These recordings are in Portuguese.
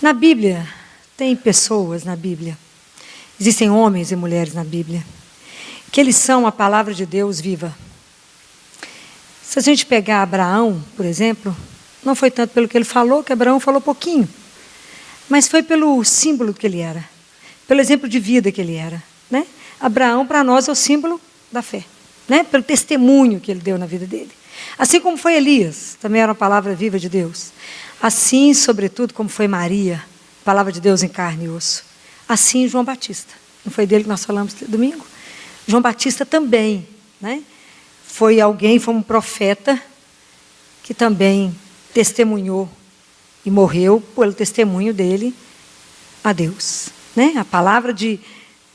Na Bíblia, tem pessoas na Bíblia, existem homens e mulheres na Bíblia, que eles são a palavra de Deus viva. Se a gente pegar Abraão, por exemplo, não foi tanto pelo que ele falou, que Abraão falou pouquinho, mas foi pelo símbolo que ele era, pelo exemplo de vida que ele era, né? Abraão, para nós, é o símbolo da fé, né? Pelo testemunho que ele deu na vida dele. Assim como foi Elias, também era uma palavra viva de Deus. Assim, sobretudo, como foi Maria, palavra de Deus em carne e osso. Assim, João Batista. Não foi dele que nós falamos domingo? João Batista também, né? Foi um profeta que também testemunhou e morreu pelo testemunho dele a Deus, né? A palavra de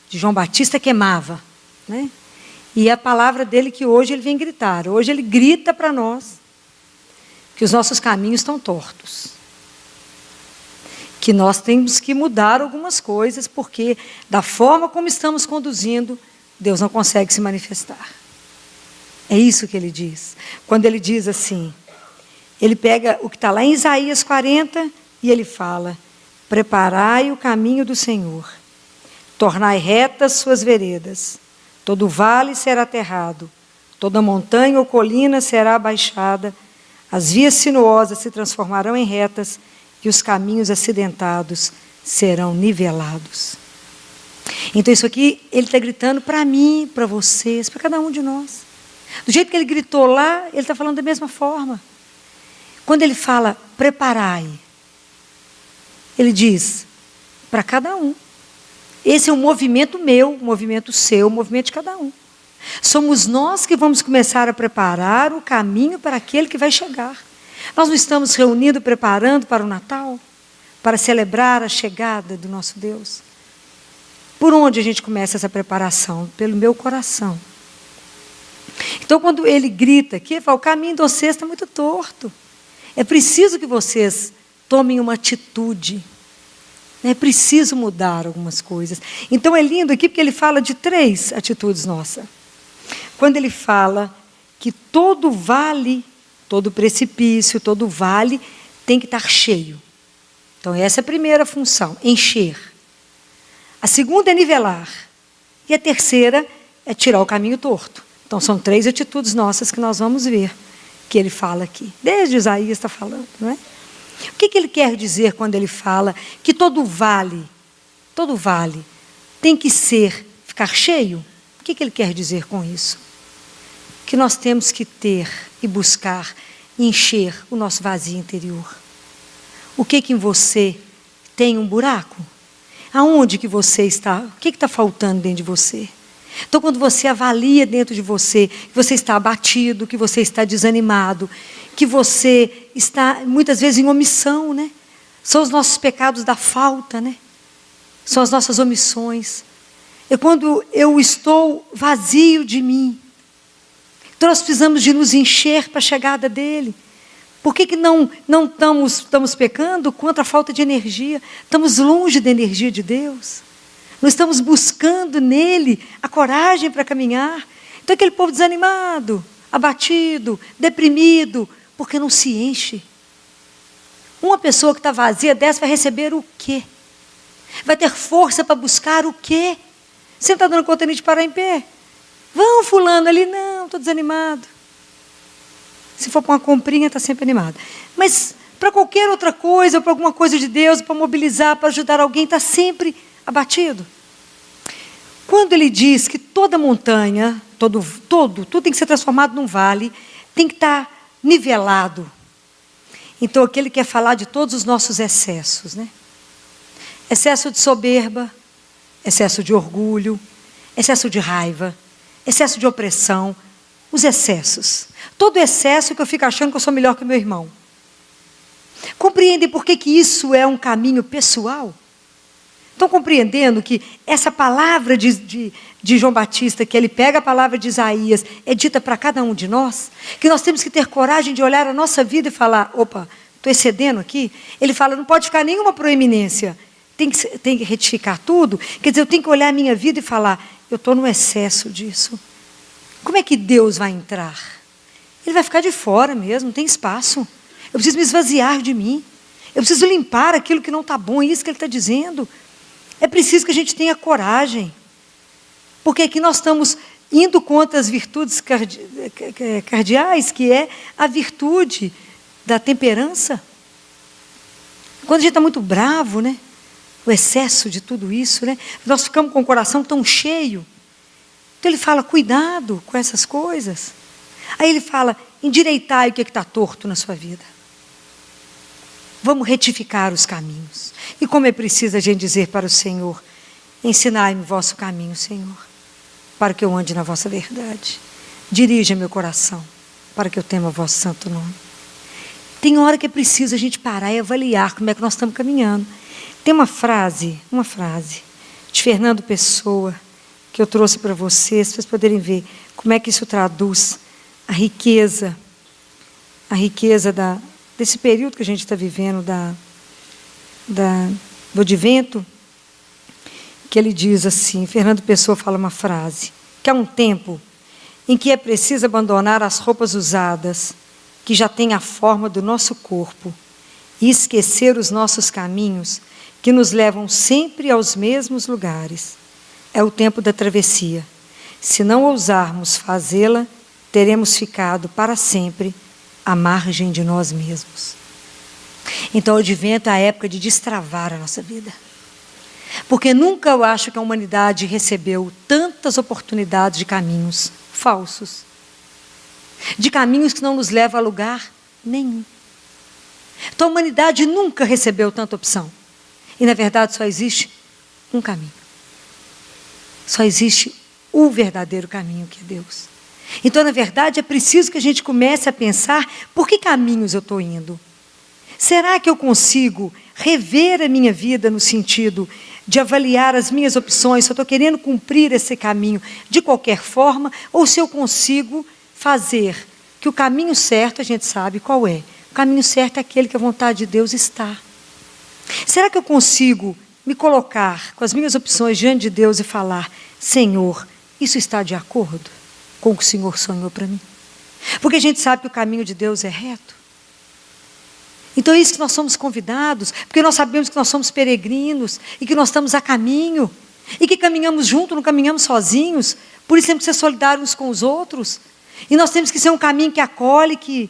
João Batista queimava, né? E a palavra dele que hoje ele vem gritar. Hoje ele grita para nós que os nossos caminhos estão tortos. Que nós temos que mudar algumas coisas, porque da forma como estamos conduzindo, Deus não consegue se manifestar. É isso que ele diz. Quando ele diz assim, ele pega o que está lá em Isaías 40 e ele fala: preparai o caminho do Senhor, tornai retas suas veredas, todo vale será aterrado, toda montanha ou colina será abaixada, as vias sinuosas se transformarão em retas e os caminhos acidentados serão nivelados. Então isso aqui, ele está gritando para mim, para vocês, para cada um de nós. Do jeito que ele gritou lá, ele está falando da mesma forma. Quando ele fala, preparai, ele diz, para cada um. Esse é um movimento meu, um movimento seu, um movimento de cada um. Somos nós que vamos começar a preparar o caminho para aquele que vai chegar. Nós não estamos reunindo, preparando para o Natal, para celebrar a chegada do nosso Deus. Por onde a gente começa essa preparação? Pelo meu coração. Então, quando ele grita aqui, ele fala, o caminho de vocês está muito torto. É preciso que vocês tomem uma atitude. É preciso mudar algumas coisas. Então, é lindo aqui porque ele fala de 3 atitudes nossas. Quando ele fala que todo vale, todo precipício, todo vale tem que estar cheio. Então, essa é a primeira função, encher. A segunda é nivelar. E a terceira é tirar o caminho torto. Então, são 3 atitudes nossas que nós vamos ver, que ele fala aqui. Desde Isaías está falando, não é? O que ele quer dizer quando ele fala que todo vale tem que ficar cheio? O que ele quer dizer com isso? Que nós temos que ter e buscar encher o nosso vazio interior. O que em você tem um buraco? Aonde que você está? O que está faltando dentro de você? Então, quando você avalia dentro de você, que você está abatido, que você está desanimado, que você está, muitas vezes, em omissão, né? São os nossos pecados da falta, né? São as nossas omissões. É quando eu estou vazio de mim. Então, nós precisamos de nos encher para a chegada dele. Por que não estamos pecando contra a falta de energia? Estamos longe da energia de Deus. Não estamos buscando nele a coragem para caminhar. Então, aquele povo desanimado, abatido, deprimido, porque não se enche. Uma pessoa que está vazia dessa vai receber o quê? Vai ter força para buscar o quê? Você não está dando conta nem de parar em pé? Vão, fulano, ali, não, estou desanimado. Se for para uma comprinha, está sempre animado. Mas para qualquer outra coisa, para alguma coisa de Deus, para mobilizar, para ajudar alguém, está sempre abatido. Quando ele diz que toda montanha, tudo tem que ser transformado num vale, tem que estar nivelado. Então, aqui ele quer falar de todos os nossos excessos, né? Excesso de soberba, excesso de orgulho, excesso de raiva, excesso de opressão, os excessos. Todo excesso que eu fico achando que eu sou melhor que o meu irmão. Compreendem por que isso é um caminho pessoal? Estão compreendendo que essa palavra de João Batista, que ele pega a palavra de Isaías, é dita para cada um de nós? Que nós temos que ter coragem de olhar a nossa vida e falar, opa, estou excedendo aqui? Ele fala, não pode ficar nenhuma proeminência, tem que retificar tudo. Quer dizer, eu tenho que olhar a minha vida e falar, eu estou no excesso disso. Como é que Deus vai entrar? Ele vai ficar de fora mesmo, não tem espaço. Eu preciso me esvaziar de mim. Eu preciso limpar aquilo que não está bom, é isso que ele está dizendo. É preciso que a gente tenha coragem. Porque aqui nós estamos indo contra as virtudes cardeais, que é a virtude da temperança. Quando a gente está muito bravo, né? O excesso de tudo isso, né? Nós ficamos com o coração tão cheio. Então ele fala, cuidado com essas coisas. Aí ele fala, endireitai o que está torto na sua vida. Vamos retificar os caminhos. E como é preciso a gente dizer para o Senhor, ensinai-me o vosso caminho, Senhor, para que eu ande na vossa verdade. Dirija meu coração, para que eu tema o vosso santo nome. Tem hora que é preciso a gente parar e avaliar como é que nós estamos caminhando. Tem uma frase de Fernando Pessoa, que eu trouxe para vocês poderem ver como é que isso traduz a riqueza desse período que a gente está vivendo, do advento, que ele diz assim, Fernando Pessoa fala uma frase, que há um tempo em que é preciso abandonar as roupas usadas, que já têm a forma do nosso corpo, e esquecer os nossos caminhos, que nos levam sempre aos mesmos lugares. É o tempo da travessia. Se não ousarmos fazê-la, teremos ficado para sempre à margem de nós mesmos. Então o advento é a época de destravar a nossa vida. Porque nunca eu acho que a humanidade recebeu tantas oportunidades de caminhos falsos. De caminhos que não nos levam a lugar nenhum. Então a humanidade nunca recebeu tanta opção. E na verdade só existe um caminho. Só existe o verdadeiro caminho, que é Deus. Então na verdade é preciso que a gente comece a pensar, por que caminhos eu estou indo? Será que eu consigo rever a minha vida no sentido de avaliar as minhas opções, se eu estou querendo cumprir esse caminho de qualquer forma, ou se eu consigo fazer que o caminho certo, a gente sabe qual é. O caminho certo é aquele que a vontade de Deus está. Será que eu consigo me colocar com as minhas opções diante de Deus e falar, Senhor, isso está de acordo com o que o Senhor sonhou para mim? Porque a gente sabe que o caminho de Deus é reto. Então é isso que nós somos convidados, porque nós sabemos que nós somos peregrinos e que nós estamos a caminho, e que caminhamos juntos, não caminhamos sozinhos, por isso temos que ser solidários uns com os outros, e nós temos que ser um caminho que acolhe, que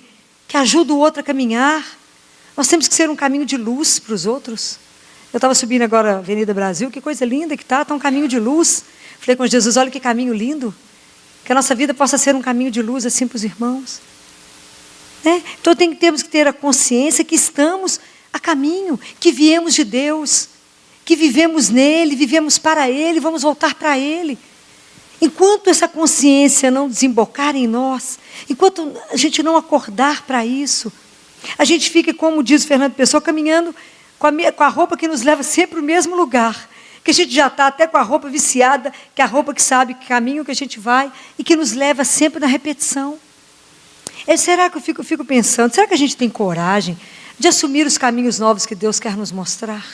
ajuda o outro a caminhar, nós temos que ser um caminho de luz para os outros. Eu estava subindo agora a Avenida Brasil, que coisa linda que está um caminho de luz. Falei com Jesus, olha que caminho lindo, que a nossa vida possa ser um caminho de luz assim para os irmãos. Então temos que ter a consciência que estamos a caminho, que viemos de Deus, que vivemos nele, vivemos para ele, vamos voltar para ele. Enquanto essa consciência não desembocar em nós, enquanto a gente não acordar para isso, a gente fica, como diz o Fernando Pessoa, caminhando com a roupa que nos leva sempre ao mesmo lugar, que a gente já está até com a roupa viciada, que é a roupa que sabe que caminho que a gente vai e que nos leva sempre na repetição. Será que eu fico pensando, será que a gente tem coragem de assumir os caminhos novos que Deus quer nos mostrar?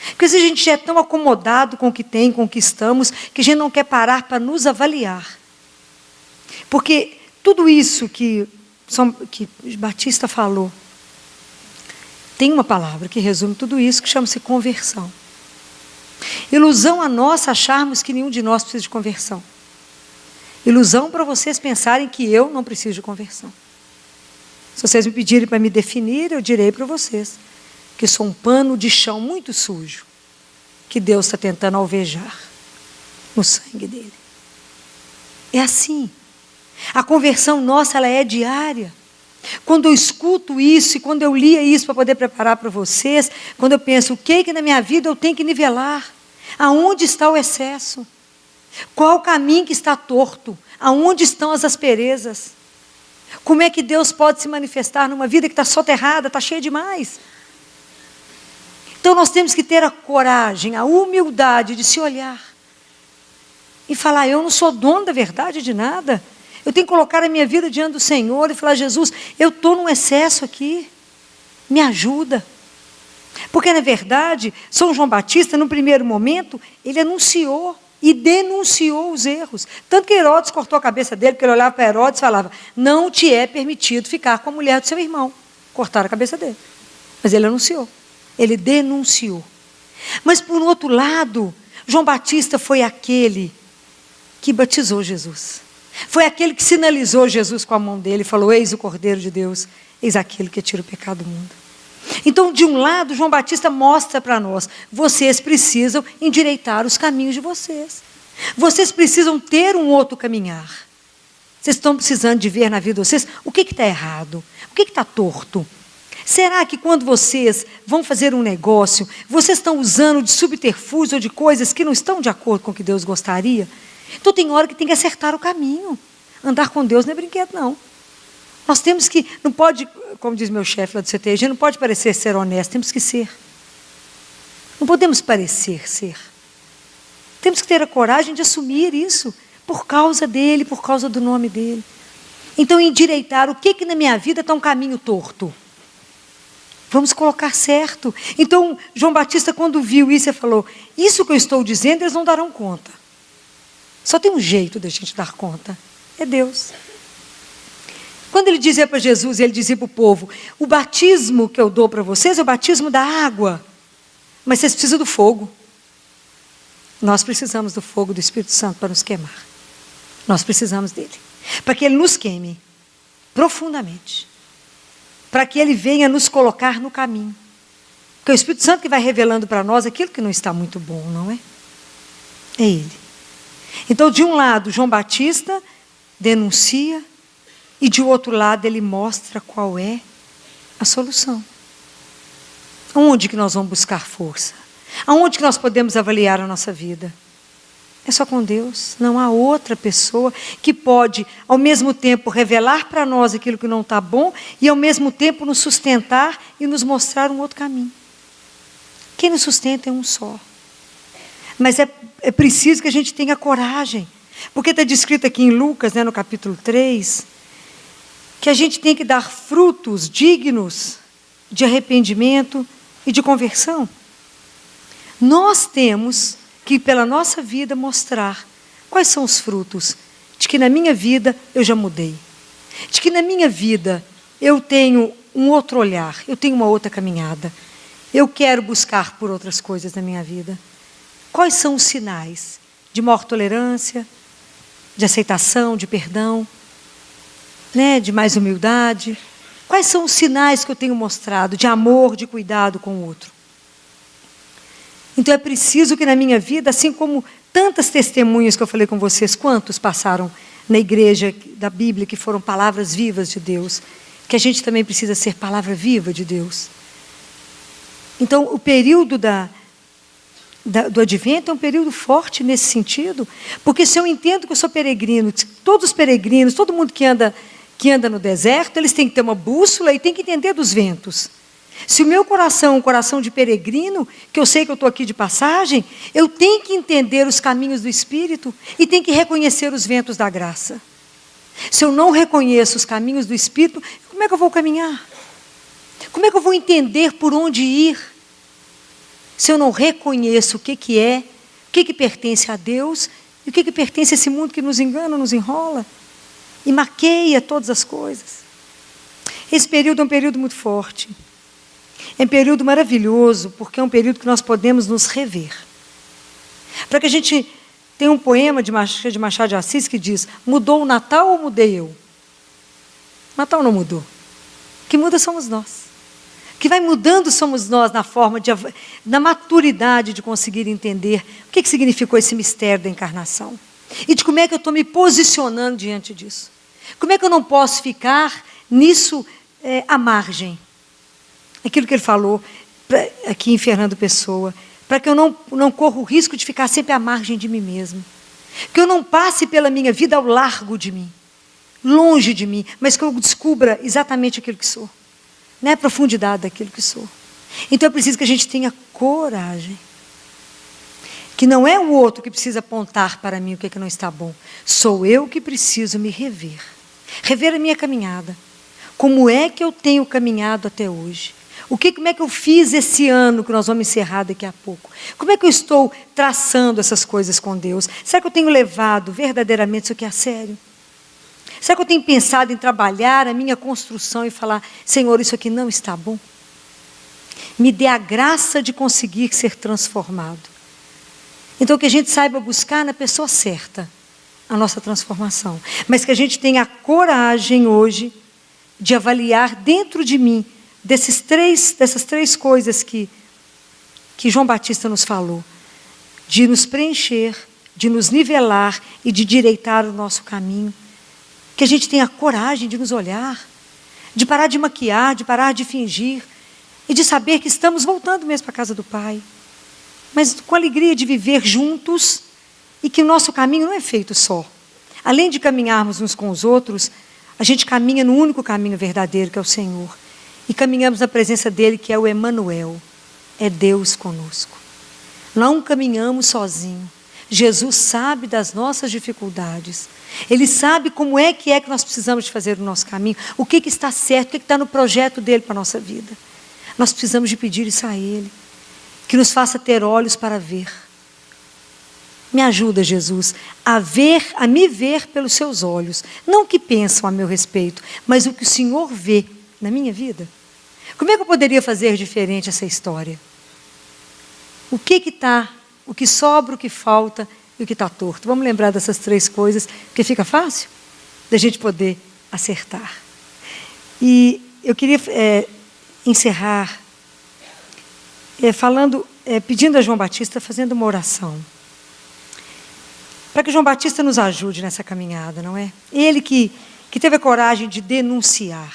Porque se a gente já é tão acomodado com o que tem, com o que estamos, que a gente não quer parar para nos avaliar. Porque tudo isso que Batista falou, tem uma palavra que resume tudo isso, que chama-se conversão. Ilusão a nossa acharmos que nenhum de nós precisa de conversão. Ilusão para vocês pensarem que eu não preciso de conversão. Se vocês me pedirem para me definir, eu direi para vocês que sou um pano de chão muito sujo, que Deus está tentando alvejar no sangue dele. É assim. A conversão nossa, ela é diária. Quando eu escuto isso, e quando eu lia isso para poder preparar para vocês, quando eu penso, o que na minha vida eu tenho que nivelar? Aonde está o excesso? Qual o caminho que está torto? Aonde estão as asperezas? Como é que Deus pode se manifestar numa vida que está soterrada, está cheia demais? Então nós temos que ter a coragem, a humildade de se olhar e falar, eu não sou dono da verdade de nada. Eu tenho que colocar a minha vida diante do Senhor e falar, Jesus, eu estou num excesso aqui, me ajuda. Porque na verdade, São João Batista, no primeiro momento, ele anunciou e denunciou os erros. Tanto que Herodes cortou a cabeça dele, porque ele olhava para Herodes e falava, não te é permitido ficar com a mulher do seu irmão. Cortaram a cabeça dele. Mas ele anunciou, ele denunciou. Mas por outro lado, João Batista foi aquele que batizou Jesus. Foi aquele que sinalizou Jesus com a mão dele e falou: eis o Cordeiro de Deus, eis aquele que tira o pecado do mundo. Então, de um lado, João Batista mostra para nós: vocês precisam endireitar os caminhos de vocês. Vocês precisam ter um outro caminhar. Vocês estão precisando de ver na vida de vocês o que está errado, o que está torto. Será que quando vocês vão fazer um negócio, vocês estão usando de subterfúgio ou de coisas que não estão de acordo com o que Deus gostaria? Então tem hora que tem que acertar o caminho. Andar com Deus não é brinquedo, não. Nós temos que, não pode, como diz meu chefe lá do CTG, não pode parecer ser honesto, temos que ser. Não podemos parecer ser. Temos que ter a coragem de assumir isso, por causa dele, por causa do nome dele. Então, endireitar o que na minha vida está um caminho torto. Vamos colocar certo. Então, João Batista, quando viu isso, ele falou: isso que eu estou dizendo, eles não darão conta. Só tem um jeito da gente dar conta, é Deus. Quando ele dizia para Jesus, ele dizia para o povo: o batismo que eu dou para vocês é o batismo da água, mas vocês precisam do fogo. Nós precisamos do fogo do Espírito Santo para nos queimar. Nós precisamos dele, para que ele nos queime profundamente, para que ele venha nos colocar no caminho. Porque é o Espírito Santo que vai revelando para nós aquilo que não está muito bom, não é? É ele. Então, de um lado, João Batista denuncia, e de outro lado ele mostra qual é a solução. Onde que nós vamos buscar força? Aonde que nós podemos avaliar a nossa vida? É só com Deus. Não há outra pessoa que pode, ao mesmo tempo, revelar para nós aquilo que não está bom e, ao mesmo tempo, nos sustentar e nos mostrar um outro caminho. Quem nos sustenta é um só. Mas é preciso que a gente tenha coragem. Porque está descrito aqui em Lucas, no capítulo 3, que a gente tem que dar frutos dignos de arrependimento e de conversão. Nós temos que, pela nossa vida, mostrar quais são os frutos de que na minha vida eu já mudei. De que na minha vida eu tenho um outro olhar, eu tenho uma outra caminhada. Eu quero buscar por outras coisas na minha vida. Quais são os sinais de maior tolerância, de aceitação, de perdão, de mais humildade? Quais são os sinais que eu tenho mostrado de amor, de cuidado com o outro? Então é preciso que na minha vida, assim como tantas testemunhas que eu falei com vocês, quantos passaram na igreja da Bíblia que foram palavras vivas de Deus, que a gente também precisa ser palavra viva de Deus. Então o período do advento é um período forte nesse sentido, porque se eu entendo que eu sou peregrino, todos os peregrinos, todo mundo que anda no deserto, eles têm que ter uma bússola e têm que entender dos ventos. Se o meu coração é um coração de peregrino, que eu sei que eu estou aqui de passagem, eu tenho que entender os caminhos do Espírito e tenho que reconhecer os ventos da graça. Se eu não reconheço os caminhos do Espírito, como é que eu vou caminhar? Como é que eu vou entender por onde ir? Se eu não reconheço o que é, o que pertence a Deus e o que pertence a esse mundo que nos engana, nos enrola e maqueia todas as coisas. Esse período é um período muito forte. É um período maravilhoso, porque é um período que nós podemos nos rever. Para que a gente tenha um poema de Machado de Assis que diz: mudou o Natal ou mudei eu? O Natal não mudou. O que muda somos nós. O que vai mudando somos nós na maturidade de conseguir entender o que significou esse mistério da encarnação. E de como é que eu estou me posicionando diante disso. Como é que eu não posso ficar nisso à margem? Aquilo que ele falou aqui em Fernando Pessoa, para que eu não corra o risco de ficar sempre à margem de mim mesmo. Que eu não passe pela minha vida ao largo de mim, longe de mim, mas que eu descubra exatamente aquilo que sou. A profundidade daquilo que sou. Então é preciso que a gente tenha coragem. Que não é o outro que precisa apontar para mim o que não está bom. Sou eu que preciso me rever. Rever a minha caminhada. Como é que eu tenho caminhado até hoje? Como é que eu fiz esse ano que nós vamos encerrar daqui a pouco? Como é que eu estou traçando essas coisas com Deus? Será que eu tenho levado verdadeiramente isso aqui a sério? Será que eu tenho pensado em trabalhar a minha construção e falar: Senhor, isso aqui não está bom? Me dê a graça de conseguir ser transformado. Então que a gente saiba buscar na pessoa certa a nossa transformação. Mas que a gente tenha a coragem hoje de avaliar dentro de mim dessas três coisas que João Batista nos falou. De nos preencher, de nos nivelar e de direitar o nosso caminho. Que a gente tenha a coragem de nos olhar, de parar de maquiar, de parar de fingir e de saber que estamos voltando mesmo para a casa do Pai. Mas com a alegria de viver juntos e que o nosso caminho não é feito só. Além de caminharmos uns com os outros, a gente caminha no único caminho verdadeiro, que é o Senhor. E caminhamos na presença dEle, que é o Emanuel. É Deus conosco. Não caminhamos sozinhos. Jesus sabe das nossas dificuldades. Ele sabe como é que nós precisamos de fazer o nosso caminho. O que está certo, o que está no projeto dEle para a nossa vida. Nós precisamos de pedir isso a Ele. Que nos faça ter olhos para ver. Me ajuda, Jesus, a me ver pelos seus olhos. Não o que pensam a meu respeito, mas o que o Senhor vê na minha vida. Como é que eu poderia fazer diferente essa história? O que está, o que sobra, o que falta e o que está torto. Vamos lembrar dessas três coisas, porque fica fácil da gente poder acertar. E eu queria encerrar pedindo a João Batista, fazendo uma oração. Para que João Batista nos ajude nessa caminhada, não é? Ele que teve a coragem de denunciar.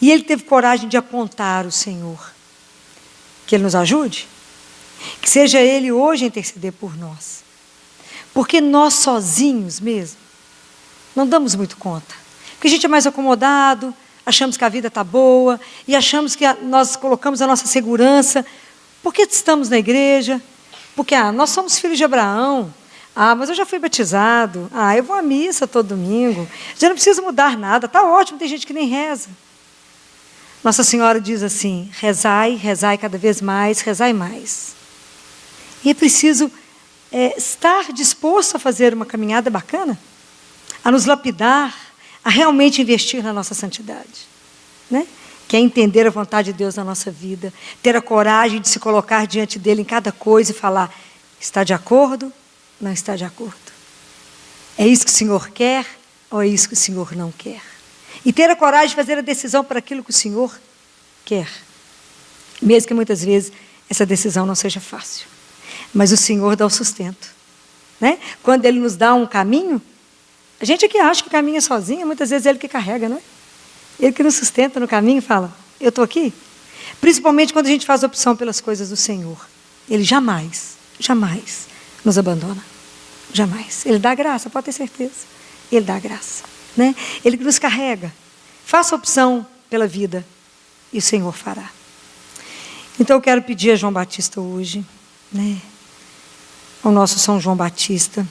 E ele teve coragem de apontar o Senhor. Que Ele nos ajude. Que seja Ele hoje a interceder por nós. Porque nós sozinhos mesmo, não damos muito conta. Porque a gente é mais acomodado, achamos que a vida está boa, e achamos que nós colocamos a nossa segurança. Porque estamos na igreja? Porque nós somos filhos de Abraão. Mas eu já fui batizado. Eu vou à missa todo domingo. Já não preciso mudar nada. Está ótimo, tem gente que nem reza. Nossa Senhora diz assim: rezai, rezai cada vez mais, rezai mais. E é preciso estar disposto a fazer uma caminhada bacana, a nos lapidar, a realmente investir na nossa santidade, né? Que é entender a vontade de Deus na nossa vida, ter a coragem de se colocar diante dEle em cada coisa e falar: está de acordo? Não está de acordo. É isso que o Senhor quer ou é isso que o Senhor não quer? E ter a coragem de fazer a decisão para aquilo que o Senhor quer. Mesmo que muitas vezes essa decisão não seja fácil. Mas o Senhor dá o sustento, né? Quando Ele nos dá um caminho, a gente aqui acha que caminha sozinho, muitas vezes é Ele que carrega, não é? Ele que nos sustenta no caminho e fala: eu estou aqui. Principalmente quando a gente faz opção pelas coisas do Senhor. Ele jamais, jamais nos abandona. Jamais. Ele dá graça, pode ter certeza. Ele dá graça, né? Ele que nos carrega. Faça opção pela vida e o Senhor fará. Então eu quero pedir a João Batista hoje, né? Ao nosso São João Batista.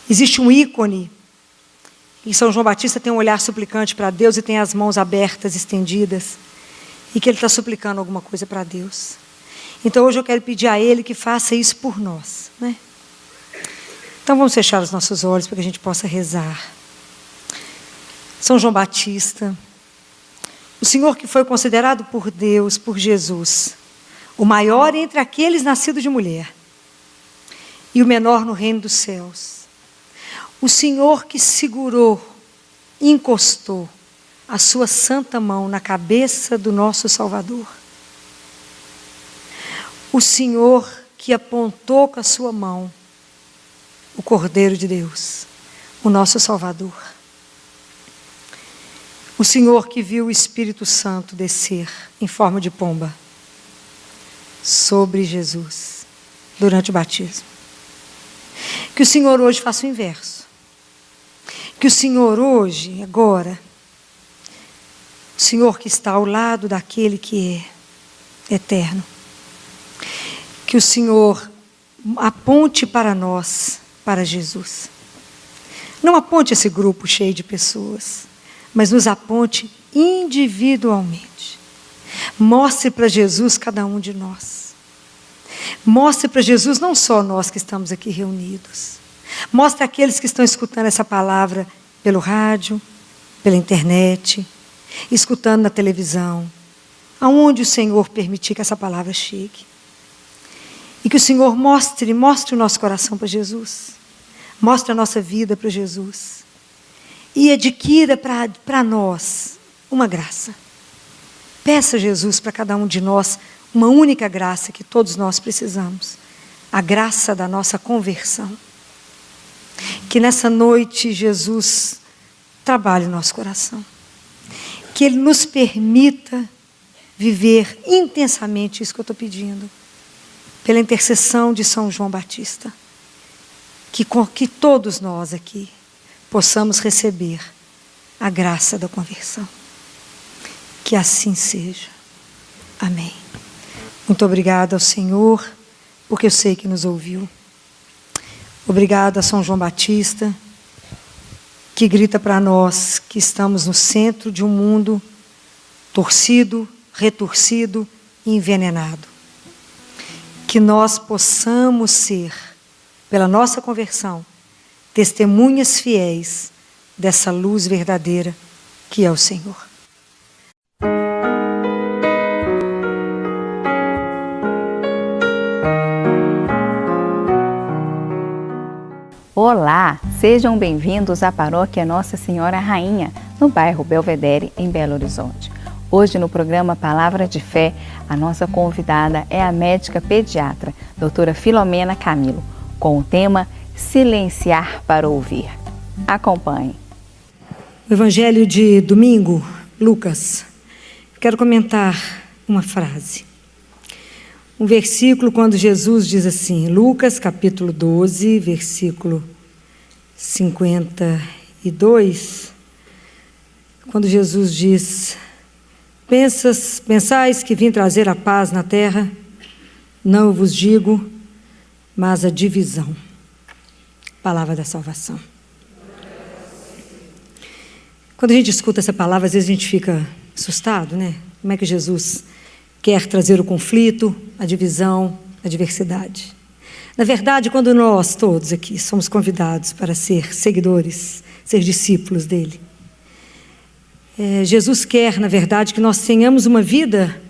Existe um ícone. E São João Batista tem um olhar suplicante para Deus e tem as mãos abertas, estendidas. E que ele está suplicando alguma coisa para Deus. Então hoje eu quero pedir a Ele que faça isso por nós, né? Então vamos fechar os nossos olhos para que a gente possa rezar. São João Batista, o Senhor que foi considerado por Deus, por Jesus, o maior entre aqueles nascidos de mulher e o menor no reino dos céus. O Senhor que segurou, encostou a sua santa mão na cabeça do nosso Salvador. O Senhor que apontou com a sua mão o Cordeiro de Deus, o nosso Salvador. O Senhor que viu o Espírito Santo descer em forma de pomba sobre Jesus durante o batismo. Que o Senhor hoje faça o inverso. Que o Senhor hoje, agora, o Senhor que está ao lado daquele que é eterno, que o Senhor aponte para nós, para Jesus. Não aponte esse grupo cheio de pessoas, mas nos aponte individualmente. Mostre para Jesus cada um de nós. Mostre para Jesus não só nós que estamos aqui reunidos. Mostre aqueles que estão escutando essa palavra pelo rádio, pela internet, escutando na televisão. aonde o Senhor permitir que essa palavra chegue. E que o Senhor mostre o nosso coração para Jesus. Mostre a nossa vida para Jesus. E adquira para nós uma graça. Peça a Jesus para cada um de nós uma única graça que todos nós precisamos. A graça da nossa conversão. Que nessa noite Jesus trabalhe o nosso coração. Que Ele nos permita viver intensamente isso que eu estou pedindo. Pela intercessão de São João Batista. Que todos nós aqui possamos receber a graça da conversão. Que assim seja. Amém. Muito obrigada ao Senhor, porque eu sei que nos ouviu. Obrigada a São João Batista, que grita para nós que estamos no centro de um mundo torcido, retorcido e envenenado. Que nós possamos ser, pela nossa conversão, testemunhas fiéis dessa luz verdadeira que é o Senhor. Olá, sejam bem-vindos à Paróquia Nossa Senhora Rainha, no bairro Belvedere, em Belo Horizonte. Hoje, no programa Palavra de Fé, a nossa convidada é a médica pediatra, doutora Filomena Camilo, com o tema Silenciar para Ouvir. Acompanhe. O Evangelho de domingo, Lucas. Quero comentar uma frase. Um versículo quando Jesus diz assim, Lucas capítulo 12, versículo 52, quando Jesus diz, pensais que vim trazer a paz na terra? Não vos digo, mas a divisão. Palavra da salvação. Quando a gente escuta essa palavra, às vezes a gente fica assustado, né? Como é que Jesus quer trazer o conflito, a divisão, a diversidade? Na verdade, quando nós todos aqui somos convidados para ser seguidores, ser discípulos dele, Jesus quer, na verdade, que nós tenhamos uma vida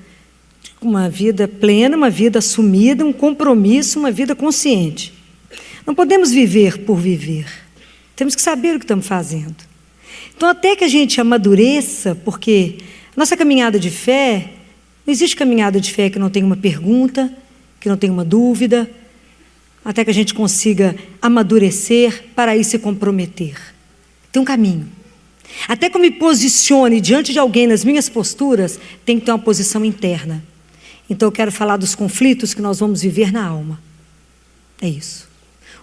plena, uma vida assumida, um compromisso, uma vida consciente. Não podemos viver por viver. Temos que saber o que estamos fazendo. Então, até que a gente amadureça, porque nossa caminhada de fé, não existe caminhada de fé que não tenha uma pergunta, que não tenha uma dúvida, até que a gente consiga amadurecer para aí se comprometer. Tem um caminho. Até que eu me posicione diante de alguém nas minhas posturas, tem que ter uma posição interna. Então eu quero falar dos conflitos que nós vamos viver na alma. É isso.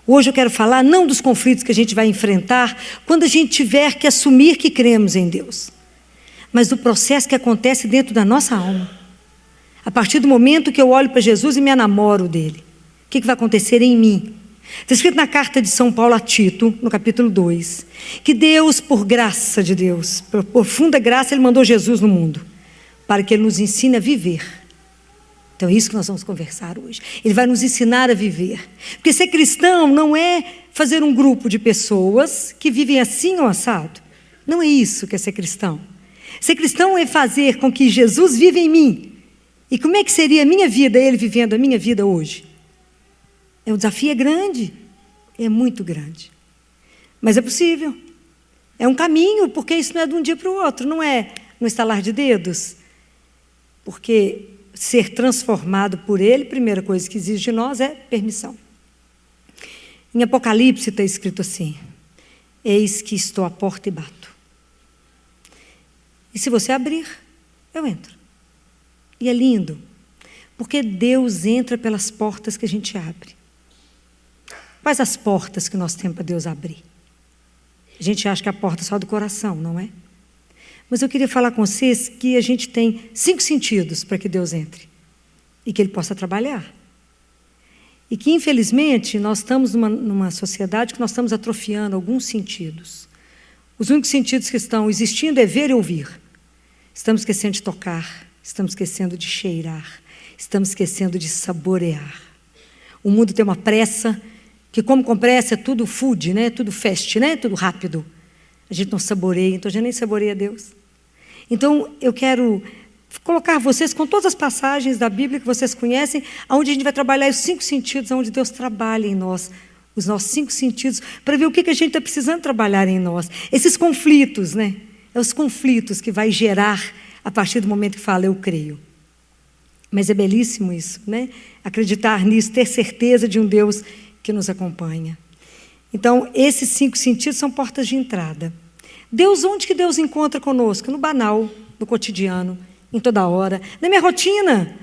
Hoje eu quero falar não dos conflitos que a gente vai enfrentar quando a gente tiver que assumir que cremos em Deus, mas do processo que acontece dentro da nossa alma. A partir do momento que eu olho para Jesus e me enamoro dele, o que vai acontecer em mim? Está escrito na carta de São Paulo a Tito, no capítulo 2, que Deus, por graça de Deus, por profunda graça, Ele mandou Jesus no mundo, para que Ele nos ensine a viver. Então é isso que nós vamos conversar hoje. Ele vai nos ensinar a viver. Porque ser cristão não é fazer um grupo de pessoas que vivem assim ou assado. Não é isso que é ser cristão. Ser cristão é fazer com que Jesus viva em mim. E como é que seria a minha vida, Ele vivendo a minha vida hoje? O desafio é grande, é muito grande. Mas é possível. É um caminho, porque isso não é de um dia para o outro, não é no estalar de dedos. Porque ser transformado por Ele, primeira coisa que exige de nós é permissão. Em Apocalipse está escrito assim, eis que estou à porta e bato. E se você abrir, eu entro. E é lindo, porque Deus entra pelas portas que a gente abre. Quais as portas que nós temos para Deus abrir? A gente acha que a porta é só do coração, não é? Mas eu queria falar com vocês que a gente tem 5 sentidos para que Deus entre e que Ele possa trabalhar. E que, infelizmente, nós estamos numa sociedade que nós estamos atrofiando alguns sentidos. Os únicos sentidos que estão existindo é ver e ouvir. Estamos esquecendo de tocar, estamos esquecendo de cheirar, estamos esquecendo de saborear. O mundo tem uma pressa, que como com pressa é tudo food, né? Tudo fast, né? Tudo rápido. A gente não saboreia, então a gente nem saboreia Deus. Então eu quero colocar vocês com todas as passagens da Bíblia que vocês conhecem, onde a gente vai trabalhar os 5 sentidos, onde Deus trabalha em nós, os nossos 5 sentidos, para ver o que a gente está precisando trabalhar em nós. Esses conflitos, né? É os conflitos que vai gerar a partir do momento que fala, eu creio. Mas é belíssimo isso, né? Acreditar nisso, ter certeza de um Deus que nos acompanha. Então, esses 5 sentidos são portas de entrada. Deus, onde que Deus encontra conosco? No banal, no cotidiano, em toda hora, na minha rotina,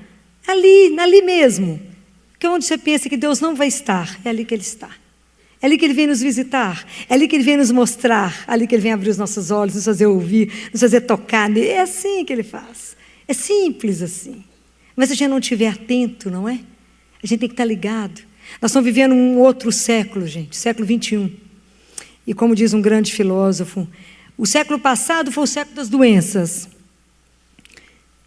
ali mesmo. Que é onde você pensa que Deus não vai estar, é ali que Ele está. É ali que Ele vem nos visitar, é ali que Ele vem nos mostrar, é ali que Ele vem abrir os nossos olhos, nos fazer ouvir, nos fazer tocar. É assim que Ele faz. É simples assim. Mas se a gente não estiver atento, não é? A gente tem que estar ligado. Nós estamos vivendo um outro século, gente, século 21. E como diz um grande filósofo, o século passado foi o século das doenças.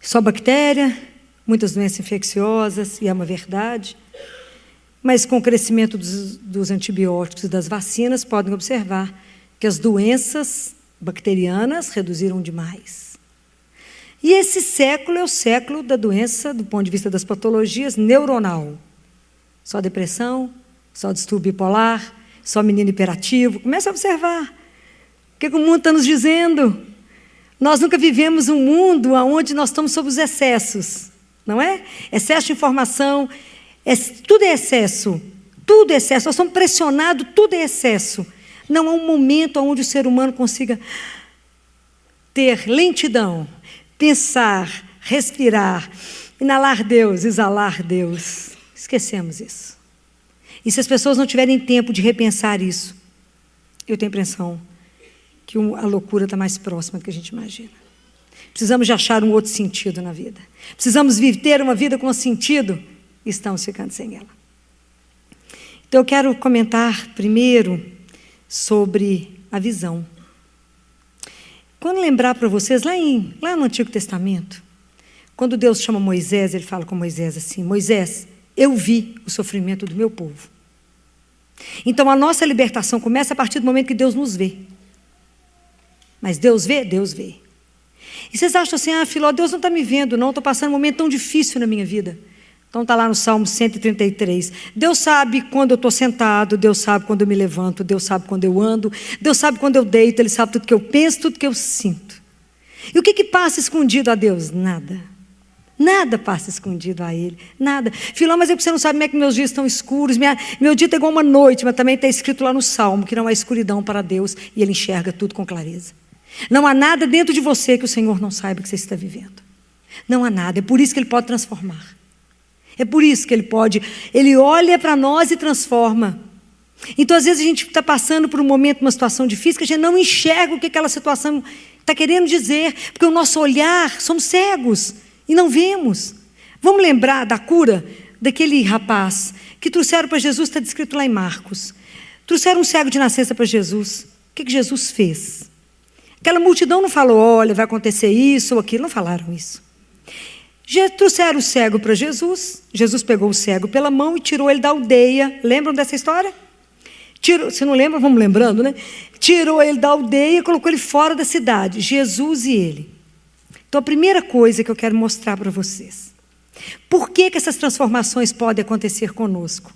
Só bactéria, muitas doenças infecciosas, e é uma verdade. Mas com o crescimento dos antibióticos e das vacinas, podem observar que as doenças bacterianas reduziram demais. E esse século é o século da doença, do ponto de vista das patologias, neuronal. Só depressão, só distúrbio bipolar, só menino hiperativo. Começa a observar. O que o mundo está nos dizendo? Nós nunca vivemos um mundo onde nós estamos sob os excessos, não é? Excesso de informação, tudo é excesso. Tudo é excesso. Nós estamos pressionados, tudo é excesso. Não há um momento onde o ser humano consiga ter lentidão, pensar, respirar, inalar Deus, exalar Deus. Esquecemos isso. E se as pessoas não tiverem tempo de repensar isso, eu tenho a impressão que a loucura está mais próxima do que a gente imagina. Precisamos de achar um outro sentido na vida. Precisamos ter uma vida com sentido e estamos ficando sem ela. Então eu quero comentar primeiro sobre a visão. Quando lembrar para vocês, lá no Antigo Testamento, quando Deus chama Moisés, Ele fala com Moisés assim, Moisés, eu vi o sofrimento do meu povo. Então a nossa libertação começa a partir do momento que Deus nos vê. Mas Deus vê? Deus vê. E vocês acham assim, Filó, Deus não está me vendo, não, estou passando um momento tão difícil na minha vida. Então está lá no Salmo 133. Deus sabe quando eu estou sentado, Deus sabe quando eu me levanto, Deus sabe quando eu ando, Deus sabe quando eu deito, Ele sabe tudo que eu penso, tudo que eu sinto. E o que passa escondido a Deus? Nada. Nada passa escondido a Ele, nada. Filó, mas é porque você não sabe como é que meus dias estão escuros, meu dia está igual uma noite, mas também está escrito lá no Salmo, que não há escuridão para Deus, e Ele enxerga tudo com clareza. Não há nada dentro de você que o Senhor não saiba que você está vivendo. Não há nada, é por isso que Ele pode transformar. É por isso que Ele olha para nós e transforma. Então, às vezes, a gente está passando por um momento, uma situação difícil, que a gente não enxerga o que aquela situação está querendo dizer, porque o nosso olhar, somos cegos e não vemos. Vamos lembrar da cura daquele rapaz que trouxeram para Jesus, está descrito lá em Marcos. Trouxeram um cego de nascença para Jesus. O que Jesus fez? Aquela multidão não falou, olha, vai acontecer isso ou aquilo, não falaram isso. Já trouxeram o cego para Jesus, Jesus pegou o cego pela mão e tirou ele da aldeia. Lembram dessa história? Se não lembram, vamos lembrando, né? Tirou ele da aldeia e colocou ele fora da cidade, Jesus e ele. Então, a primeira coisa que eu quero mostrar para vocês. Por que essas transformações podem acontecer conosco?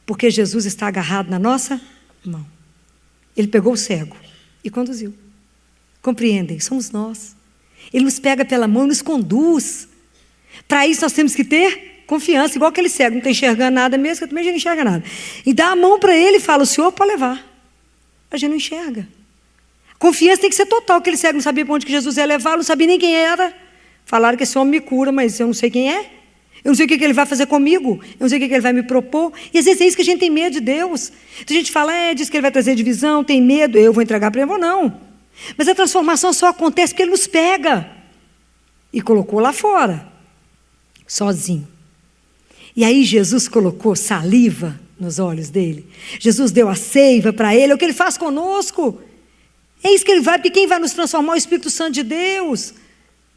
Porque Jesus está agarrado na nossa mão. Ele pegou o cego e conduziu. Compreendem? Somos nós. Ele nos pega pela mão e nos conduz. Para isso nós temos que ter confiança, igual aquele cego, não está enxergando nada mesmo, que eu também já não enxerga nada. E dá a mão para ele e fala, o senhor pode levar. A gente não enxerga. Confiança tem que ser total, aquele cego não sabia para onde que Jesus ia levar, não sabia nem quem era. Falaram que esse homem me cura, mas eu não sei quem é. Eu não sei o que ele vai fazer comigo, eu não sei o que ele vai me propor. E às vezes é isso que a gente tem medo de Deus. Então a gente fala, diz que ele vai trazer divisão, tem medo, eu vou entregar para ele, ou não. Mas a transformação só acontece porque Ele nos pega. E colocou lá fora, sozinho. E aí Jesus colocou saliva nos olhos dele. Jesus deu a seiva para ele, é o que Ele faz conosco. É isso que Ele vai, porque quem vai nos transformar é o Espírito Santo de Deus.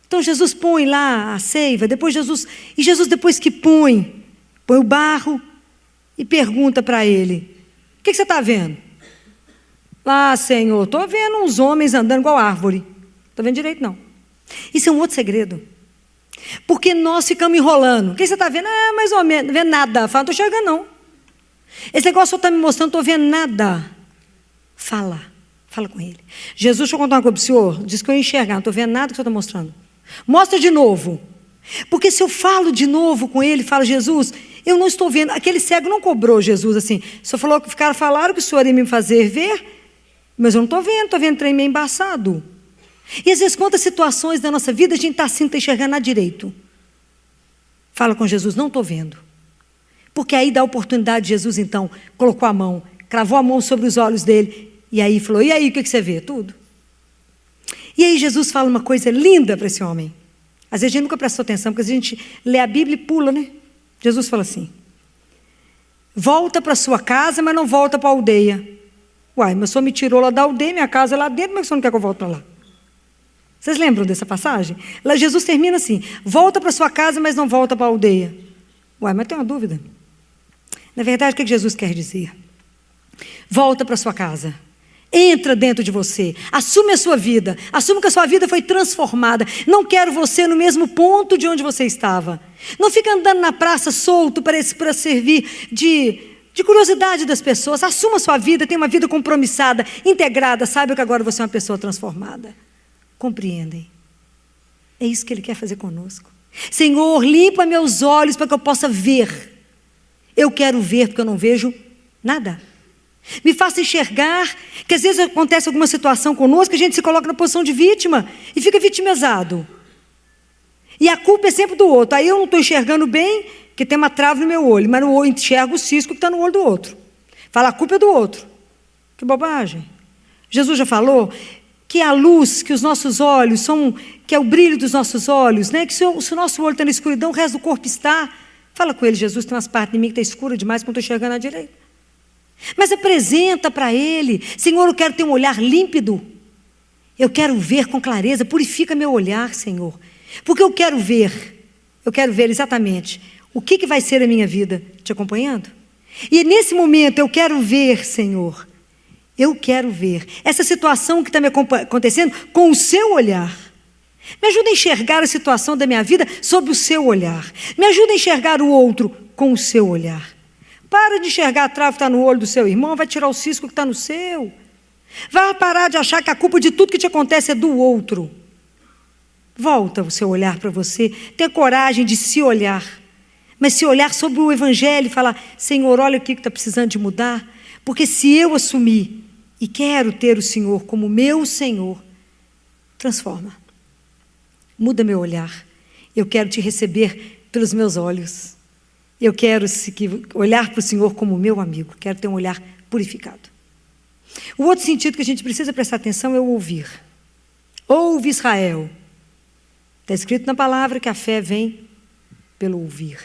Então Jesus põe lá a seiva, Jesus depois que põe o barro e pergunta para ele, o que você está vendo? Lá, Senhor, estou vendo uns homens andando igual árvore. Não estou vendo direito, não. Isso é um outro segredo. Porque nós ficamos enrolando. O que você está vendo? Mais ou menos, não vendo nada. Fala, não estou enxergando não. Esse negócio está me mostrando, não estou vendo nada. Fala com ele. Jesus, deixa eu contar uma coisa para o senhor. Diz que eu ia enxergar, não estou vendo nada que o senhor está mostrando. Mostra de novo. Porque se eu falo de novo com ele, falo, Jesus, eu não estou vendo. Aquele cego não cobrou Jesus assim. O senhor falou que falaram que o senhor ia me fazer ver, mas eu não estou vendo trem meio embaçado. E às vezes, quantas situações da nossa vida a gente está assim, está enxergando nada direito. Fala com Jesus, não estou vendo. Porque aí dá a oportunidade, Jesus então colocou a mão, cravou a mão sobre os olhos dele, e aí falou, e aí o que você vê? Tudo. E aí Jesus fala uma coisa linda para esse homem. Às vezes a gente nunca prestou atenção, porque a gente lê a Bíblia e pula, né? Jesus fala assim, volta para sua casa, mas não volta para a aldeia. Uai, mas o senhor me tirou lá da aldeia, minha casa é lá dentro, mas o senhor não quer que eu volte para lá? Vocês lembram dessa passagem? Lá Jesus termina assim, volta para sua casa, mas não volta para a aldeia. Uai, mas tem uma dúvida. Na verdade, o que Jesus quer dizer? Volta para sua casa. Entra dentro de você, assume a sua vida, assume que a sua vida foi transformada. Não quero você no mesmo ponto de onde você estava. Não fica andando na praça solto para servir de curiosidade das pessoas. Assuma a sua vida, tenha uma vida compromissada, integrada. Saiba que agora você é uma pessoa transformada. Compreendem? É isso que Ele quer fazer conosco. Senhor, limpa meus olhos para que eu possa ver. Eu quero ver porque eu não vejo nada. Me faça enxergar que às vezes acontece alguma situação conosco, a gente se coloca na posição de vítima e fica vitimizado. E a culpa é sempre do outro. Aí eu não estou enxergando bem, que tem uma trava no meu olho, mas eu enxergo o cisco que está no olho do outro. Fala, a culpa é do outro. Que bobagem. Jesus já falou que a luz, que os nossos olhos são, que é o brilho dos nossos olhos, né? Que se o nosso olho está na escuridão, o resto do corpo está. Fala com ele, Jesus, tem umas partes de mim que está escura demais, que eu não estou enxergando à direita. Mas apresenta para Ele, Senhor, eu quero ter um olhar límpido, eu quero ver com clareza, purifica meu olhar, Senhor, porque eu quero ver exatamente o que vai ser a minha vida, te acompanhando? E nesse momento eu quero ver, Senhor, eu quero ver essa situação que está me acontecendo com o seu olhar. Me ajuda a enxergar a situação da minha vida sob o seu olhar, me ajuda a enxergar o outro com o seu olhar. Para de enxergar a trava que está no olho do seu irmão, vai tirar o cisco que está no seu. Vai parar de achar que a culpa de tudo que te acontece é do outro. Volta o seu olhar para você, tenha coragem de se olhar. Mas se olhar sobre o Evangelho e falar, Senhor, olha o que está precisando de mudar. Porque se eu assumir e quero ter o Senhor como meu Senhor, transforma. Muda meu olhar. Eu quero te receber pelos meus olhos. Eu quero olhar para o Senhor como meu amigo. Quero ter um olhar purificado. O outro sentido que a gente precisa prestar atenção é o ouvir. Ouve, Israel. Está escrito na palavra que a fé vem pelo ouvir.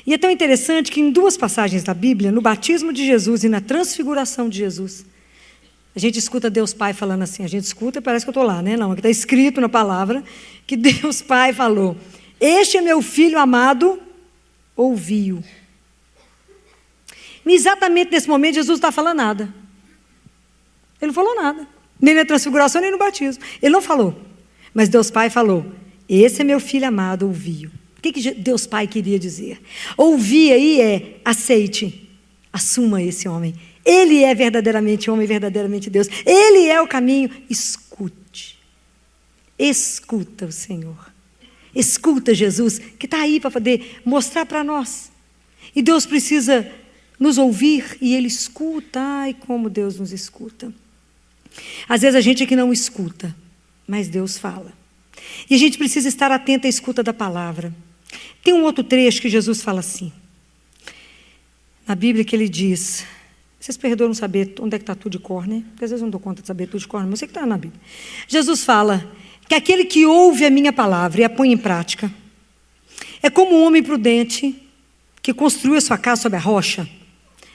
E é tão interessante que em duas passagens da Bíblia, no batismo de Jesus e na transfiguração de Jesus, a gente escuta Deus Pai falando assim. A gente escuta e parece que eu estou lá, né? Não, aqui está escrito na palavra que Deus Pai falou, este é meu filho amado, ouviu. E exatamente nesse momento Jesus não está falando nada. Ele não falou nada. Nem na transfiguração, nem no batismo. Ele não falou. Mas Deus Pai falou, esse é meu filho amado, ouviu. O que Deus Pai queria dizer? Ouvir aí é aceite, assuma esse homem. Ele é verdadeiramente homem, verdadeiramente Deus. Ele é o caminho. Escute. Escuta o Senhor. Escuta Jesus, que está aí para poder mostrar para nós. E Deus precisa nos ouvir e Ele escuta. Ai, como Deus nos escuta. Às vezes a gente é que não escuta, mas Deus fala. E a gente precisa estar atento à escuta da palavra. Tem um outro trecho que Jesus fala assim. Na Bíblia que Ele diz... Vocês perdoam saber onde é que está tudo de cor, né? Porque às vezes eu não dou conta de saber tudo de cor, mas eu sei que está na Bíblia. Jesus fala que aquele que ouve a minha palavra e a põe em prática é como um homem prudente que construiu a sua casa sobre a rocha.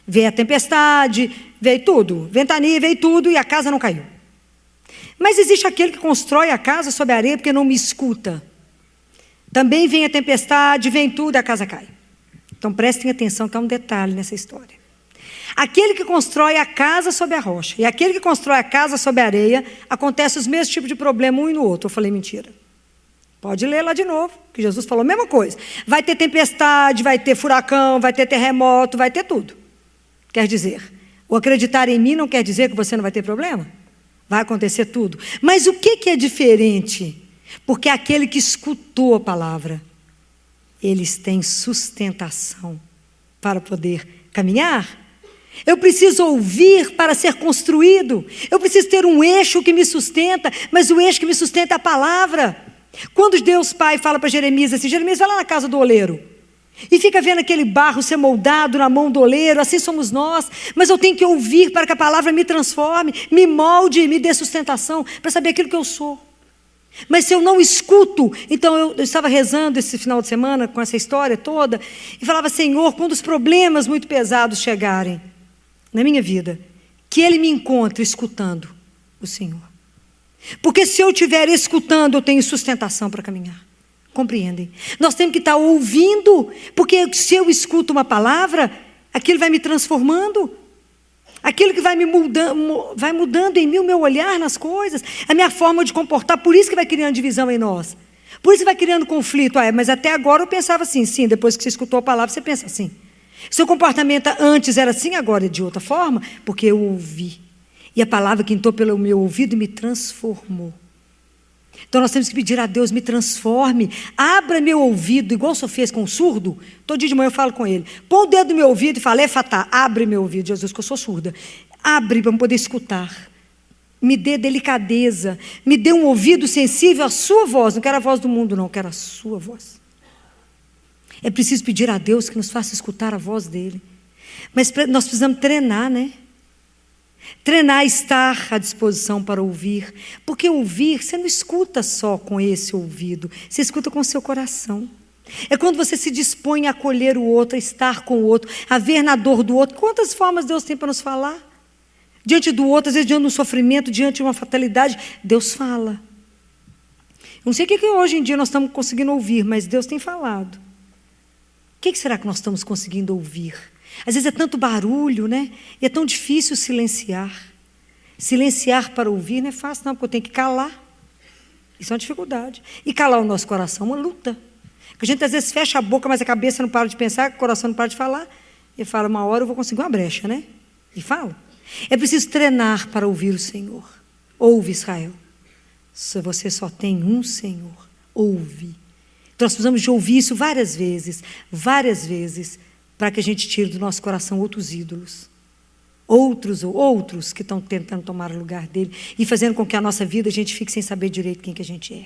Veio a tempestade, veio tudo, ventania, veio tudo e a casa não caiu. Mas existe aquele que constrói a casa sobre a areia porque não me escuta. Também vem a tempestade, vem tudo e a casa cai. Então prestem atenção que há um detalhe nessa história. Aquele que constrói a casa sobre a rocha e aquele que constrói a casa sobre a areia, acontece os mesmos tipos de problema um e no outro. Eu falei mentira. Pode ler lá de novo, que Jesus falou a mesma coisa. Vai ter tempestade, vai ter furacão, vai ter terremoto, vai ter tudo. Quer dizer, o acreditar em mim não quer dizer que você não vai ter problema. Vai acontecer tudo. Mas o que é diferente? Porque aquele que escutou a palavra, eles têm sustentação para poder caminhar. Eu preciso ouvir para ser construído. Eu preciso ter um eixo que me sustenta, mas o eixo que me sustenta é a palavra. Quando Deus Pai fala para Jeremias assim, Jeremias vai lá na casa do oleiro e fica vendo aquele barro ser moldado na mão do oleiro, assim somos nós, mas eu tenho que ouvir para que a palavra me transforme, me molde, me dê sustentação, para saber aquilo que eu sou. Mas se eu não escuto, então eu estava rezando esse final de semana com essa história toda, e falava, Senhor, quando os problemas muito pesados chegarem na minha vida, que Ele me encontre escutando o Senhor. Porque se eu estiver escutando, eu tenho sustentação para caminhar. Compreendem? Nós temos que estar ouvindo, porque se eu escuto uma palavra, aquilo vai me transformando. Aquilo que vai mudando em mim o meu olhar nas coisas, a minha forma de comportar, por isso que vai criando divisão em nós. Por isso que vai criando conflito. Mas até agora eu pensava assim, sim, depois que você escutou a palavra, você pensa assim. Seu comportamento antes era assim, agora é de outra forma, porque eu ouvi. E a palavra que entrou pelo meu ouvido me transformou. Então nós temos que pedir a Deus, me transforme, abra meu ouvido, igual o senhor fez com o surdo. Todo dia de manhã eu falo com ele, põe o dedo no meu ouvido e fala, Efatá, abre meu ouvido, Jesus, que eu sou surda. Abre para eu poder escutar. Me dê delicadeza, me dê um ouvido sensível à sua voz. Não quero a voz do mundo não, quero a sua voz. É preciso pedir a Deus que nos faça escutar a voz dele. Mas nós precisamos treinar, né? Treinar, estar à disposição para ouvir. Porque ouvir, você não escuta só com esse ouvido, você escuta com o seu coração. É quando você se dispõe a acolher o outro, a estar com o outro, a ver na dor do outro. Quantas formas Deus tem para nos falar? Diante do outro, às vezes diante de um sofrimento, diante de uma fatalidade, Deus fala. Não sei o que hoje em dia nós estamos conseguindo ouvir, mas Deus tem falado. O que será que nós estamos conseguindo ouvir? Às vezes é tanto barulho, né? E é tão difícil silenciar. Silenciar para ouvir não é fácil, não, porque eu tenho que calar. Isso é uma dificuldade. E calar o nosso coração é uma luta. Porque a gente às vezes fecha a boca, mas a cabeça não para de pensar, o coração não para de falar. E fala, uma hora eu vou conseguir uma brecha, né? E fala. É preciso treinar para ouvir o Senhor. Ouve, Israel. Se você só tem um Senhor, ouve. Então nós precisamos de ouvir isso várias vezes, para que a gente tire do nosso coração outros ídolos. Outros que estão tentando tomar o lugar dele e fazendo com que a nossa vida a gente fique sem saber direito quem que a gente é.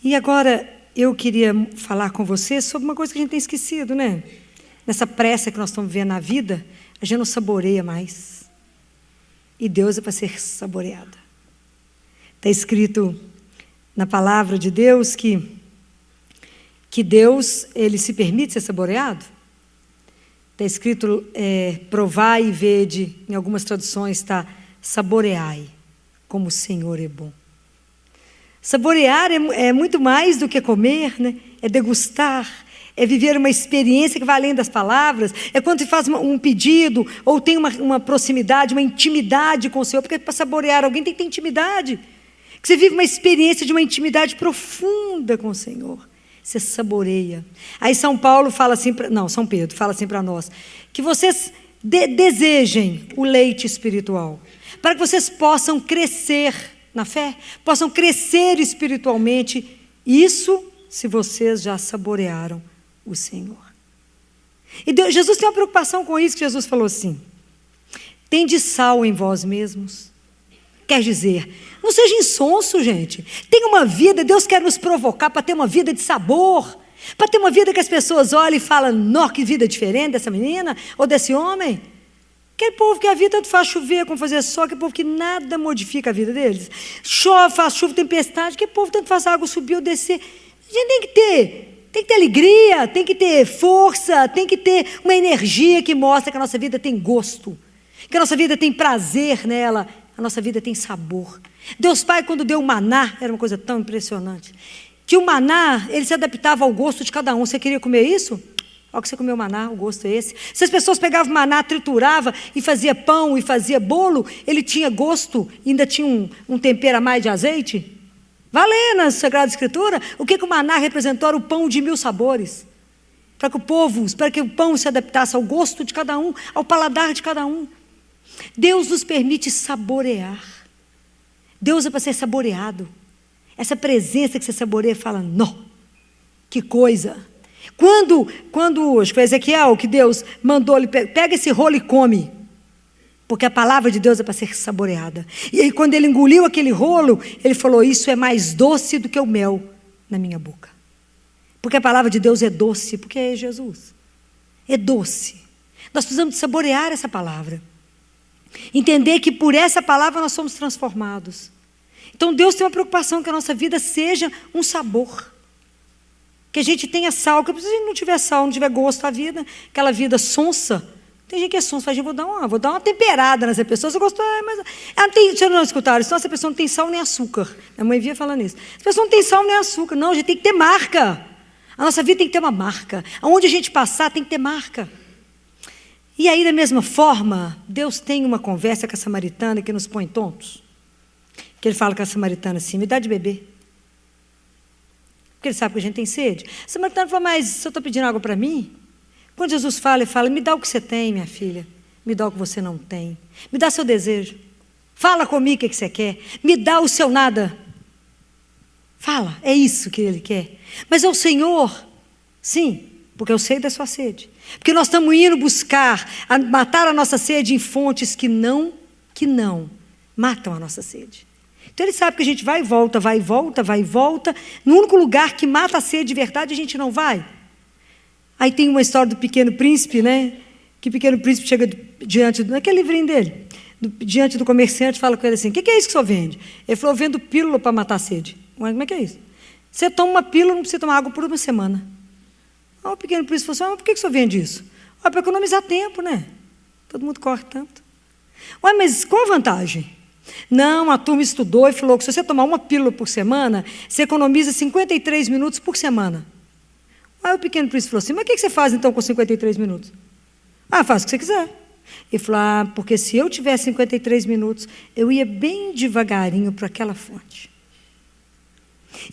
E agora eu queria falar com você sobre uma coisa que a gente tem esquecido, né? Nessa pressa que nós estamos vivendo na vida, a gente não saboreia mais. E Deus é para ser saboreado. Está escrito na palavra de Deus que Deus, ele se permite ser saboreado. Está escrito, provai e vede, em algumas traduções está, saboreai, como o Senhor é bom. Saborear é muito mais do que comer, né? É degustar, é viver uma experiência que vai além das palavras, é quando você faz um pedido, ou tem uma proximidade, uma intimidade com o Senhor, porque para saborear alguém tem que ter intimidade, que você vive uma experiência de uma intimidade profunda com o Senhor. Você saboreia. Aí São Pedro fala assim para nós, que vocês desejem o leite espiritual, para que vocês possam crescer na fé, possam crescer espiritualmente, isso se vocês já saborearam o Senhor. E Jesus tem uma preocupação com isso, que Jesus falou assim, tende sal em vós mesmos. Quer dizer, não seja insonso, gente. Tenha uma vida, Deus quer nos provocar para ter uma vida de sabor, para ter uma vida que as pessoas olhem e falam, nossa, que vida diferente dessa menina ou desse homem. Aquele povo que a vida tanto faz chover como fazer sol, aquele povo que nada modifica a vida deles. Chove, faz chuva, tempestade, aquele povo tanto faz água subir ou descer. A gente tem que ter alegria, tem que ter força, tem que ter uma energia que mostra que a nossa vida tem gosto, que a nossa vida tem prazer nela. A nossa vida tem sabor. Deus Pai, quando deu o maná, era uma coisa tão impressionante, que o maná, ele se adaptava ao gosto de cada um. Você queria comer isso? Olha que você comeu maná, o gosto é esse. Se as pessoas pegavam maná, trituravam e fazia pão e fazia bolo, ele tinha gosto, ainda tinha um tempero a mais de azeite. Vá ler na Sagrada Escritura o que o maná representou, era o pão de 1000 sabores. Para que o pão se adaptasse ao gosto de cada um, ao paladar de cada um. Deus nos permite saborear. Deus é para ser saboreado. Essa presença que você saboreia, fala, não, que coisa. Quando acho que foi Ezequiel, que Deus mandou, ele pega esse rolo e come. Porque a palavra de Deus é para ser saboreada. E aí quando ele engoliu aquele rolo, ele falou, isso é mais doce do que o mel na minha boca. Porque a palavra de Deus é doce, porque é Jesus. É doce. Nós precisamos saborear essa palavra. Entender que por essa palavra nós somos transformados. Então Deus tem uma preocupação que a nossa vida seja um sabor. Que a gente tenha sal, que se a gente não tiver sal, não tiver gosto à vida, aquela vida sonsa. Tem gente que é sonsa, vou dar uma temperada nessa pessoa. Você gostou? Mas ela não tem, vocês não escutaram isso? Essa pessoa não tem sal nem açúcar. Minha mãe via falando isso. Essa pessoa não tem sal nem açúcar. Não, a gente tem que ter marca. A nossa vida tem que ter uma marca. Aonde a gente passar tem que ter marca. E aí, da mesma forma, Deus tem uma conversa com a samaritana que nos põe tontos. Que ele fala com a samaritana assim, me dá de beber. Porque ele sabe que a gente tem sede. A samaritana fala, mas se eu estou pedindo água para mim? Quando Jesus fala, ele fala, me dá o que você tem, minha filha. Me dá o que você não tem. Me dá seu desejo. Fala comigo o que você quer. Me dá o seu nada. Fala, é isso que ele quer. Mas é o Senhor, sim, porque eu sei da sua sede. Porque nós estamos indo buscar, matar a nossa sede em fontes que não matam a nossa sede. Então ele sabe que a gente vai e volta, vai e volta, vai e volta. No único lugar que mata a sede de verdade, a gente não vai. Aí tem uma história do Pequeno Príncipe, né? Que o Pequeno Príncipe chega diante, naquele livrinho dele, diante do comerciante, fala com ele assim, o que é isso que o senhor vende? Ele falou, eu vendo pílula para matar a sede. Mas como é que é isso? Você toma uma pílula, não precisa tomar água por uma semana. O Pequeno Príncipe falou assim, mas por que o senhor vende isso? Para economizar tempo, né? Todo mundo corre tanto. Mas qual a vantagem? Não, a turma estudou e falou que se você tomar uma pílula por semana, você economiza 53 minutos por semana. Aí o Pequeno Príncipe falou assim, mas o que você faz então com 53 minutos? Faz o que você quiser. Ele falou, porque se eu tivesse 53 minutos, eu ia bem devagarinho para aquela fonte.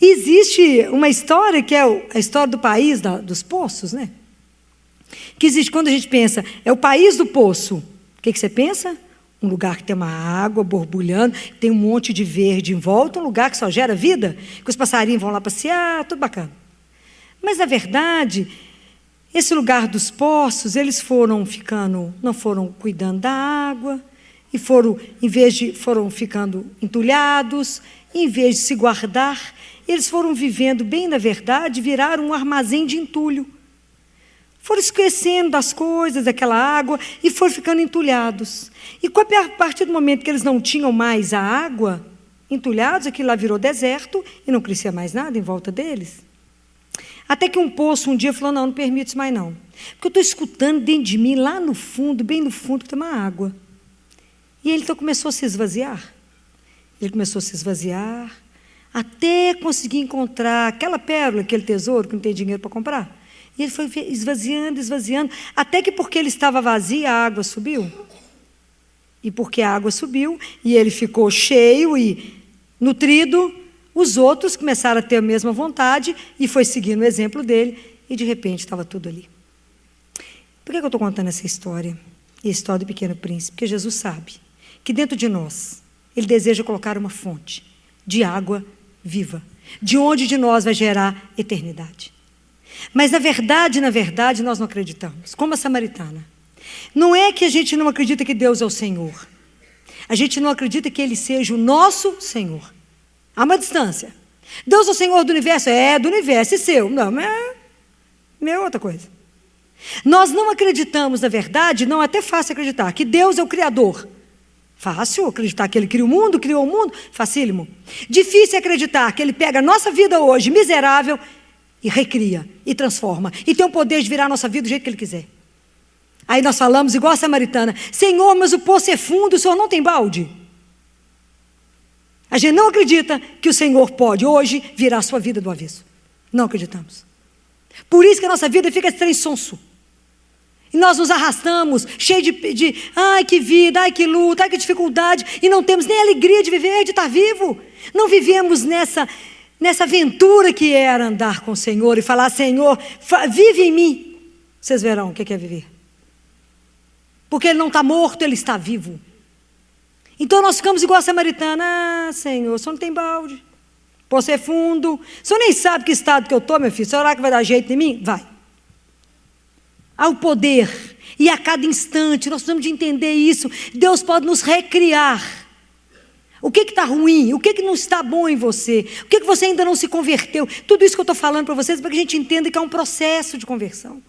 E existe uma história, que é a história do país dos poços, né? Que existe quando a gente pensa, é o país do poço. O que você pensa? Um lugar que tem uma água borbulhando, tem um monte de verde em volta, um lugar que só gera vida, que os passarinhos vão lá passear, tudo bacana. Mas, na verdade, esse lugar dos poços, eles foram ficando, não foram cuidando da água, e foram ficando entulhados, em vez de se guardar, eles foram vivendo bem, na verdade, viraram um armazém de entulho. Foram esquecendo das coisas, daquela água, e foram ficando entulhados. E a partir do momento que eles não tinham mais a água, entulhados, aquilo lá virou deserto, e não crescia mais nada em volta deles. Até que um poço um dia falou, não permito isso mais não. Porque eu estou escutando dentro de mim, lá no fundo, bem no fundo, que tem uma água. E ele então começou a se esvaziar. Ele começou a se esvaziar, até conseguir encontrar aquela pérola, aquele tesouro que não tem dinheiro para comprar. E ele foi esvaziando, esvaziando, até que porque ele estava vazio, a água subiu. E porque a água subiu, e ele ficou cheio e nutrido, os outros começaram a ter a mesma vontade, e foi seguindo o exemplo dele, e de repente estava tudo ali. Por que eu estou contando essa história? E a história do Pequeno Príncipe? Porque Jesus sabe que dentro de nós, Ele deseja colocar uma fonte de água viva, de onde de nós vai gerar eternidade. Mas, na verdade, nós não acreditamos, como a samaritana. Não é que a gente não acredita que Deus é o Senhor. A gente não acredita que Ele seja o nosso Senhor. Há uma distância. Deus é o Senhor do universo? É, do universo, e seu? Não, é outra coisa. Nós não acreditamos, na verdade, não é até fácil acreditar, que Deus é o Criador. Fácil acreditar que Ele criou o mundo, facílimo. Difícil acreditar que Ele pega a nossa vida hoje, miserável, e recria, e transforma, e tem o poder de virar a nossa vida do jeito que Ele quiser. Aí nós falamos, igual a samaritana, Senhor, mas o poço é fundo, o Senhor não tem balde. A gente não acredita que o Senhor pode hoje virar a sua vida do avesso. Não acreditamos. Por isso que a nossa vida fica estranha e sonso. E nós nos arrastamos, cheio ai que vida, ai que luta, ai que dificuldade, e não temos nem a alegria de viver, de estar vivo. Não vivemos nessa aventura que era andar com o Senhor e falar: Senhor, vive em mim. Vocês verão o que é viver. Porque Ele não está morto, Ele está vivo. Então nós ficamos igual a samaritana: ah, Senhor, o Senhor não tem balde, poço é fundo, o Senhor nem sabe que estado que eu estou, meu filho, será que vai dar jeito em mim? Vai. Há o poder, e a cada instante, nós precisamos de entender isso. Deus pode nos recriar. O que está ruim? O que não está bom em você? O que você ainda não se converteu? Tudo isso que eu estou falando para vocês, para que a gente entenda que é um processo de conversão.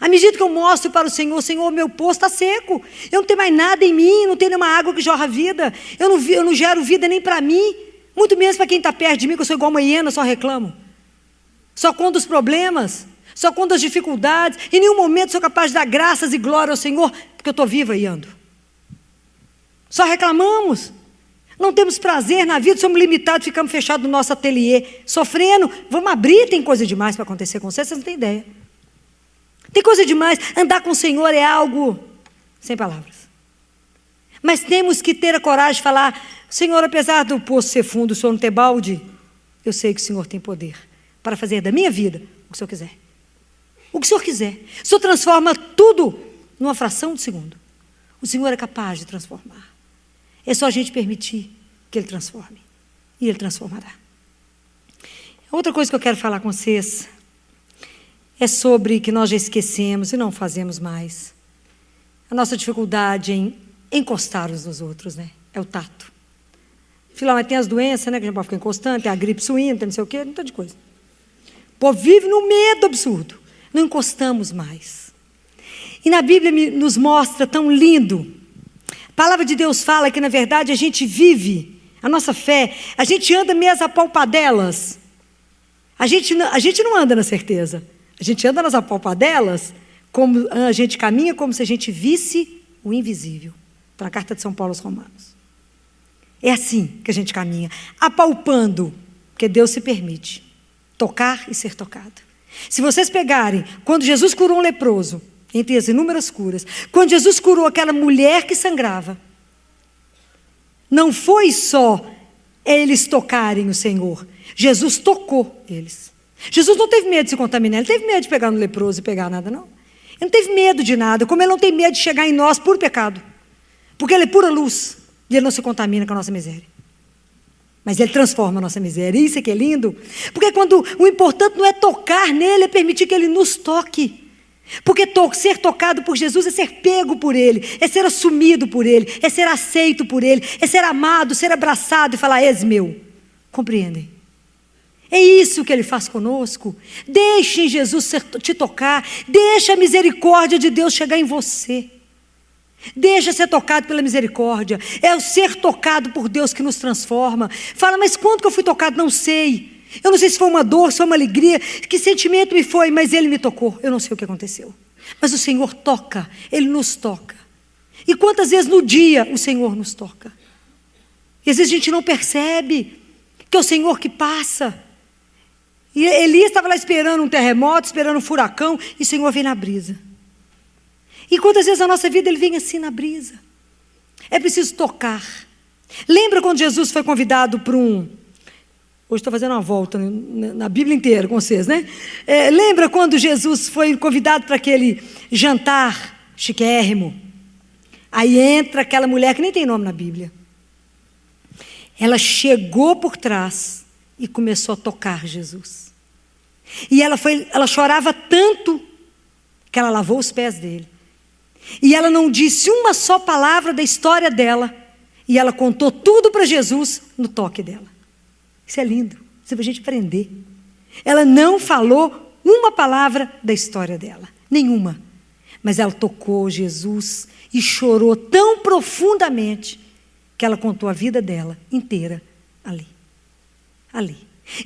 À medida que eu mostro para o Senhor, meu poço está seco. Eu não tenho mais nada em mim, não tenho nenhuma água que jorra vida. Eu não gero vida nem para mim, muito menos para quem está perto de mim, que eu sou igual uma hiena, só reclamo. Só conto os problemas, só conto as dificuldades. Em nenhum momento sou capaz de dar graças e glória ao Senhor, porque eu estou viva e ando. Só reclamamos. Não temos prazer na vida, somos limitados, ficamos fechados no nosso ateliê, sofrendo. Vamos abrir, tem coisa demais para acontecer com vocês não têm ideia. Tem coisa demais. Andar com o Senhor é algo sem palavras. Mas temos que ter a coragem de falar: Senhor, apesar do poço ser fundo, o Senhor não ter balde, eu sei que o Senhor tem poder para fazer da minha vida o que o Senhor quiser. O que o Senhor quiser. O Senhor transforma tudo numa fração de segundo. O Senhor é capaz de transformar. É só a gente permitir que Ele transforme. E Ele transformará. Outra coisa que eu quero falar com vocês é sobre que nós já esquecemos e não fazemos mais. A nossa dificuldade em encostar uns nos outros, né? É o tato. Afinal, mas tem as doenças, né? Que a gente pode ficar encostando, tem a gripe suína, tem não sei o quê, um monte de coisa. O povo vive num medo absurdo. Não encostamos mais. E na Bíblia nos mostra tão lindo. A palavra de Deus fala que, na verdade, a gente vive a nossa fé, a gente anda meio às apalpadelas. A gente não anda na certeza. A gente anda nas apalpadelas, como a gente caminha como se a gente visse o invisível. Está na carta de São Paulo aos Romanos. É assim que a gente caminha, apalpando, porque Deus se permite tocar e ser tocado. Se vocês pegarem, quando Jesus curou um leproso, entre as inúmeras curas, quando Jesus curou aquela mulher que sangrava, não foi só eles tocarem o Senhor, Jesus tocou eles. Jesus não teve medo de se contaminar, Ele teve medo de pegar no leproso e pegar nada, não. Ele não teve medo de nada, como Ele não tem medo de chegar em nós por pecado, porque Ele é pura luz, e Ele não se contamina com a nossa miséria. Mas Ele transforma a nossa miséria, e isso é que é lindo, porque quando o importante não é tocar nele, é permitir que Ele nos toque. Porque ser tocado por Jesus é ser pego por Ele, é ser assumido por Ele, é ser aceito por Ele, é ser amado, ser abraçado e falar: és meu. Compreendem? É isso que Ele faz conosco. Deixe Jesus te tocar, deixa a misericórdia de Deus chegar em você. Deixa ser tocado pela misericórdia. É o ser tocado por Deus que nos transforma. Fala: mas quando que eu fui tocado? Não sei. Eu não sei se foi uma dor, se foi uma alegria, que sentimento me foi, mas Ele me tocou. Eu não sei o que aconteceu. Mas o Senhor toca, Ele nos toca. E quantas vezes no dia o Senhor nos toca? E às vezes a gente não percebe que é o Senhor que passa. E Elias estava lá esperando um terremoto, esperando um furacão, e o Senhor vem na brisa. E quantas vezes na nossa vida Ele vem assim na brisa? É preciso tocar. Lembra quando Jesus foi convidado para Hoje estou fazendo uma volta na Bíblia inteira com vocês, né? Lembra quando Jesus foi convidado para aquele jantar chiquérrimo? Aí entra aquela mulher que nem tem nome na Bíblia. Ela chegou por trás e começou a tocar Jesus. E ela chorava tanto que ela lavou os pés dele. E ela não disse uma só palavra da história dela. E ela contou tudo para Jesus no toque dela. Isso é lindo, isso é para a gente aprender. Ela não falou uma palavra da história dela, nenhuma. Mas ela tocou Jesus e chorou tão profundamente que ela contou a vida dela inteira ali. Ali.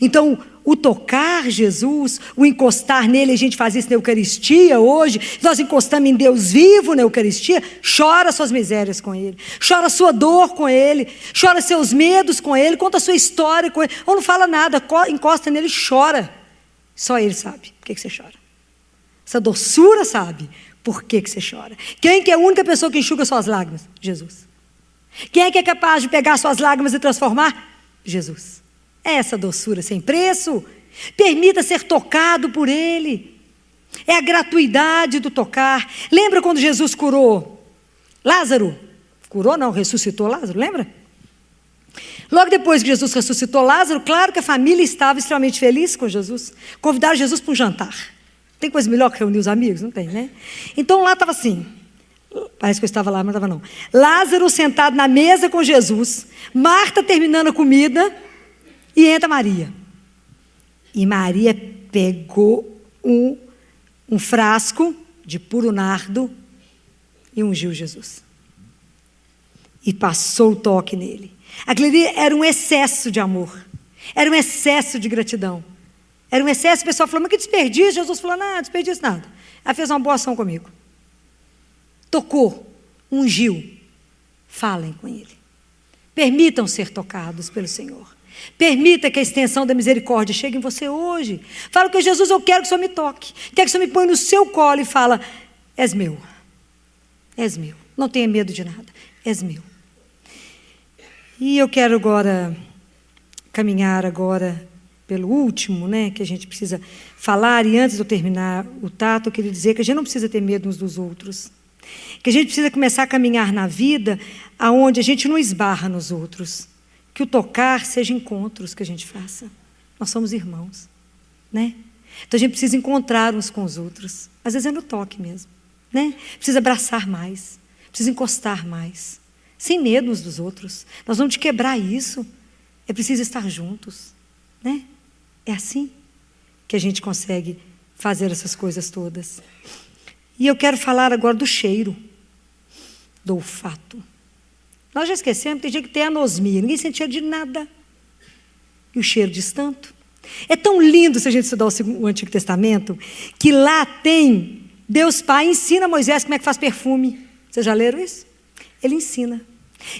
Então, o tocar Jesus, o encostar nele, a gente faz isso na Eucaristia hoje, nós encostamos em Deus vivo na Eucaristia, chora suas misérias com Ele, chora sua dor com Ele, chora seus medos com Ele, conta a sua história com Ele, ou não fala nada, encosta nele e chora. Só Ele sabe por que você chora. Essa doçura sabe por que você chora. Quem que é a única pessoa que enxuga suas lágrimas? Jesus. Quem é que é capaz de pegar suas lágrimas e transformar? Jesus. É essa doçura sem preço. Permita ser tocado por Ele. É a gratuidade do tocar. Lembra quando Jesus curou Lázaro? Curou não, ressuscitou Lázaro, lembra? Logo depois que Jesus ressuscitou Lázaro, claro que a família estava extremamente feliz com Jesus. Convidaram Jesus para um jantar. Tem coisa melhor que reunir os amigos? Não tem, né? Então lá estava assim, parece que eu estava lá, mas não estava não. Lázaro sentado na mesa com Jesus, Marta terminando a comida, e entra Maria. E Maria pegou um frasco de puro nardo e ungiu Jesus. E passou o toque nele. Aquilo ali era um excesso de amor. Era um excesso de gratidão. Era um excesso, o pessoal falou, mas que desperdício. Jesus falou, não, desperdício nada. Ela fez uma boa ação comigo. Tocou, ungiu. Falem com Ele. Permitam ser tocados pelo Senhor. Permita que a extensão da misericórdia chegue em você hoje. Fala com Jesus, eu quero que o Senhor me toque. Quero que o Senhor me ponha no seu colo e fala, és meu. És meu. Não tenha medo de nada. És meu. E eu quero agora caminhar pelo último, né, que a gente precisa falar. E antes de eu terminar o tato, eu queria dizer que a gente não precisa ter medo uns dos outros. Que a gente precisa começar a caminhar na vida aonde a gente não esbarra nos outros. Que o tocar seja encontros que a gente faça. Nós somos irmãos, né? Então a gente precisa encontrar uns com os outros. Às vezes é no toque mesmo, né? Precisa abraçar mais, precisa encostar mais. Sem medo uns dos outros. Nós vamos quebrar isso. É preciso estar juntos, né? É assim que a gente consegue fazer essas coisas todas. E eu quero falar agora do cheiro, do olfato. Nós já esquecemos, tem dia que tem anosmia, ninguém sente cheiro de nada. E o cheiro diz tanto. É tão lindo se a gente estudar o Antigo Testamento, que lá tem, Deus Pai ensina Moisés como é que faz perfume. Vocês já leram isso? Ele ensina.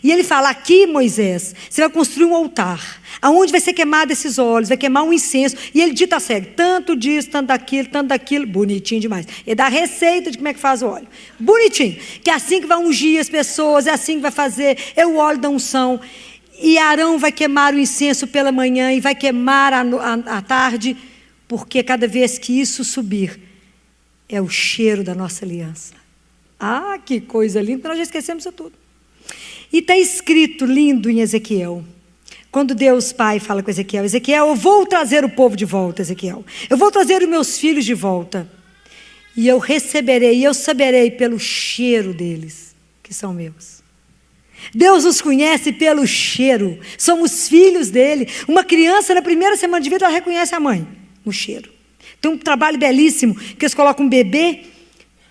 E ele fala, aqui Moisés, você vai construir um altar, aonde vai ser queimado esses óleos, vai queimar um incenso, e ele dita a cego, tanto disso, tanto daquilo, bonitinho demais. Ele dá a receita de como é que faz o óleo, bonitinho, que é assim que vai ungir as pessoas, é assim que vai fazer, é o óleo da unção, e Arão vai queimar o incenso pela manhã, e vai queimar à tarde, porque cada vez que isso subir, é o cheiro da nossa aliança. Ah, que coisa linda, nós já esquecemos isso tudo. E está escrito lindo em Ezequiel, quando Deus Pai fala com Ezequiel, Ezequiel, eu vou trazer o povo de volta, Ezequiel, eu vou trazer os meus filhos de volta, e eu receberei, e eu saberei pelo cheiro deles, que são meus. Deus nos conhece pelo cheiro, somos filhos dele. Uma criança na primeira semana de vida, ela reconhece a mãe, no cheiro. Tem um trabalho belíssimo, que eles colocam um bebê,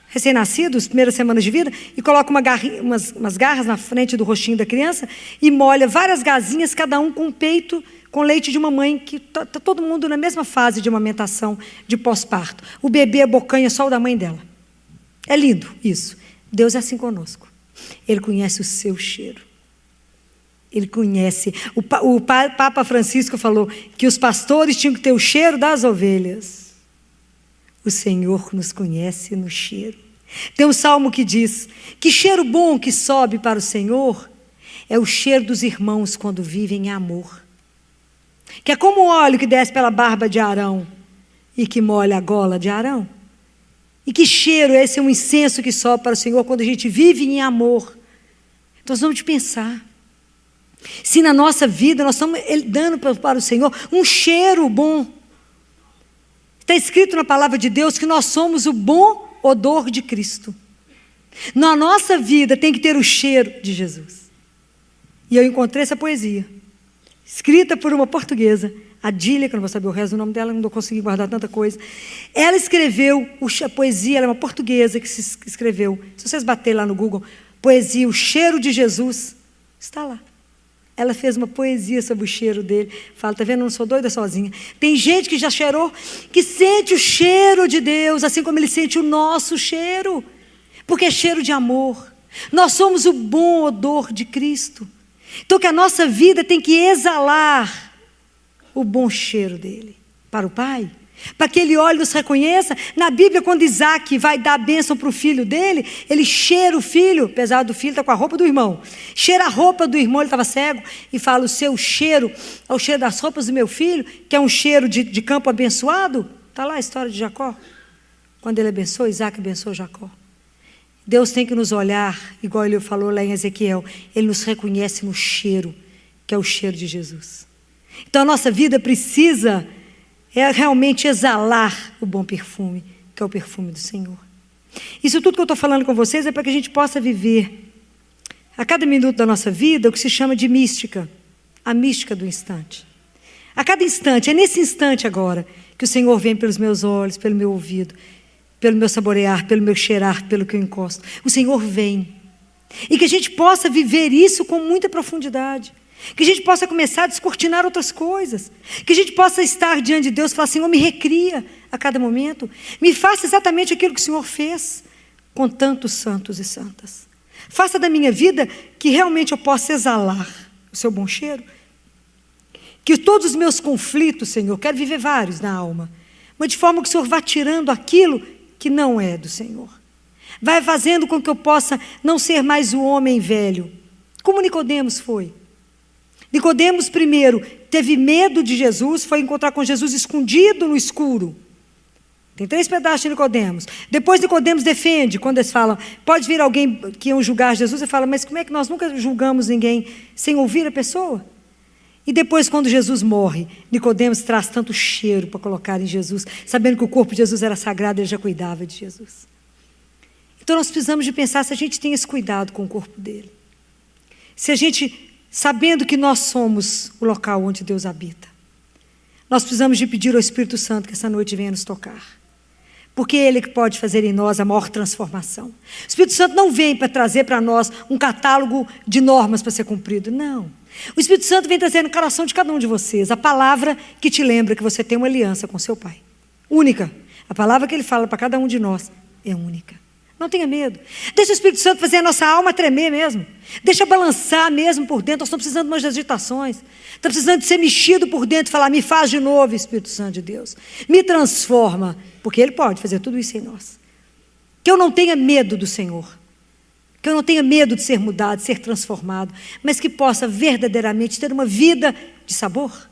recém-nascidos, primeiras semanas de vida, e coloca umas garras na frente do rostinho da criança e molha várias gazinhas, cada um com um peito, com leite de uma mãe, que está todo mundo na mesma fase de amamentação, de pós-parto. O bebê abocanha só o da mãe dela. É lindo isso. Deus é assim conosco. Ele conhece o seu cheiro. Ele conhece. O Papa Francisco falou que os pastores tinham que ter o cheiro das ovelhas. O Senhor nos conhece no cheiro. Tem um salmo que diz, que cheiro bom que sobe para o Senhor é o cheiro dos irmãos quando vivem em amor. Que é como o óleo que desce pela barba de Arão e que molha a gola de Arão. E que cheiro é esse, um incenso que sobe para o Senhor quando a gente vive em amor. Então nós vamos pensar. Se na nossa vida nós estamos dando para o Senhor um cheiro bom. Está escrito na palavra de Deus que nós somos o bom odor de Cristo. Na nossa vida tem que ter o cheiro de Jesus. E eu encontrei essa poesia, escrita por uma portuguesa, Adília, que eu não vou saber o resto do nome dela, não consegui guardar tanta coisa. Ela escreveu a poesia, ela é uma portuguesa que se escreveu. Se vocês baterem lá no Google, poesia, o cheiro de Jesus, está lá. Ela fez uma poesia sobre o cheiro dele. Fala, está vendo, eu não sou doida sozinha. Tem gente que já cheirou, que sente o cheiro de Deus, assim como ele sente o nosso cheiro. Porque é cheiro de amor. Nós somos o bom odor de Cristo. Então que a nossa vida tem que exalar o bom cheiro dele. Para o Pai, Para que ele olhe e nos reconheça. Na Bíblia, quando Isaac vai dar a bênção para o filho dele, ele cheira o filho, apesar do filho estar com a roupa do irmão. Cheira a roupa do irmão, ele estava cego, e fala: o seu cheiro é o cheiro das roupas do meu filho, que é um cheiro de campo abençoado. Está lá a história de Jacó. Quando ele abençoou, Isaac abençoou Jacó. Deus tem que nos olhar, igual ele falou lá em Ezequiel, ele nos reconhece no cheiro, que é o cheiro de Jesus. Então a nossa vida precisa realmente exalar o bom perfume, que é o perfume do Senhor. Isso tudo que eu estou falando com vocês é para que a gente possa viver a cada minuto da nossa vida o que se chama de mística, a mística do instante. A cada instante, é nesse instante agora que o Senhor vem pelos meus olhos, pelo meu ouvido, pelo meu saborear, pelo meu cheirar, pelo que eu encosto. O Senhor vem. E que a gente possa viver isso com muita profundidade. Que a gente possa começar a descortinar outras coisas. Que a gente possa estar diante de Deus e falar: Senhor, me recria a cada momento. Me faça exatamente aquilo que o Senhor fez com tantos santos e santas. Faça da minha vida que realmente eu possa exalar o seu bom cheiro. Que todos os meus conflitos, Senhor, eu quero viver vários na alma, mas de forma que o Senhor vá tirando aquilo que não é do Senhor. Vai fazendo com que eu possa não ser mais o homem velho, como Nicodemos foi. Nicodemos primeiro teve medo de Jesus, foi encontrar com Jesus escondido no escuro. Tem 3 pedaços de Nicodemos. Depois Nicodemos defende, quando eles falam, pode vir alguém que iam julgar Jesus, ele fala: mas como é que nós nunca julgamos ninguém sem ouvir a pessoa? E depois, quando Jesus morre, Nicodemos traz tanto cheiro para colocar em Jesus, sabendo que o corpo de Jesus era sagrado, ele já cuidava de Jesus. Então nós precisamos de pensar se a gente tem esse cuidado com o corpo dele. Se a gente, sabendo que nós somos o local onde Deus habita, nós precisamos de pedir ao Espírito Santo que essa noite venha nos tocar. Porque é Ele que pode fazer em nós a maior transformação. O Espírito Santo não vem para trazer para nós um catálogo de normas para ser cumprido, não. O Espírito Santo vem trazer no coração de cada um de vocês a palavra que te lembra que você tem uma aliança com seu Pai. Única. A palavra que Ele fala para cada um de nós é única. Não tenha medo. Deixa o Espírito Santo fazer a nossa alma tremer mesmo. Deixa balançar mesmo por dentro. Nós estamos precisando de umas agitações. Estamos precisando de ser mexido por dentro e falar: me faz de novo, Espírito Santo de Deus. Me transforma. Porque Ele pode fazer tudo isso em nós. Que eu não tenha medo do Senhor. Que eu não tenha medo de ser mudado, de ser transformado. Mas que possa verdadeiramente ter uma vida de sabor.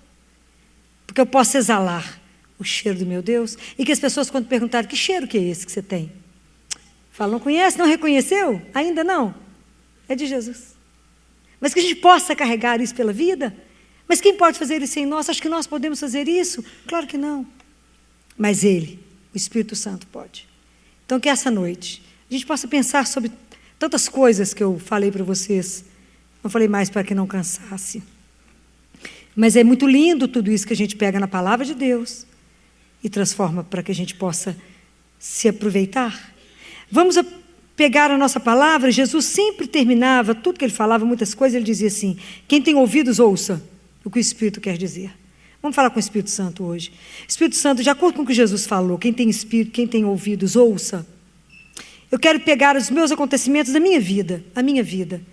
Porque eu possa exalar o cheiro do meu Deus. E que as pessoas, quando perguntarem: que cheiro que é esse que você tem? Fala: não conhece, não reconheceu? Ainda não? É de Jesus. Mas que a gente possa carregar isso pela vida. Mas quem pode fazer isso em nós? Acho que nós podemos fazer isso? Claro que não. Mas Ele, o Espírito Santo, pode. Então que essa noite a gente possa pensar sobre tantas coisas que eu falei para vocês. Não falei mais para que não cansasse. Mas é muito lindo tudo isso que a gente pega na palavra de Deus e transforma para que a gente possa se aproveitar. Vamos pegar a nossa palavra. Jesus sempre terminava, tudo que Ele falava, muitas coisas, Ele dizia assim: quem tem ouvidos, ouça o que o Espírito quer dizer. Vamos falar com o Espírito Santo hoje. Espírito Santo, de acordo com o que Jesus falou, quem tem espírito, quem tem ouvidos, ouça. Eu quero pegar os meus acontecimentos da minha vida, a minha vida,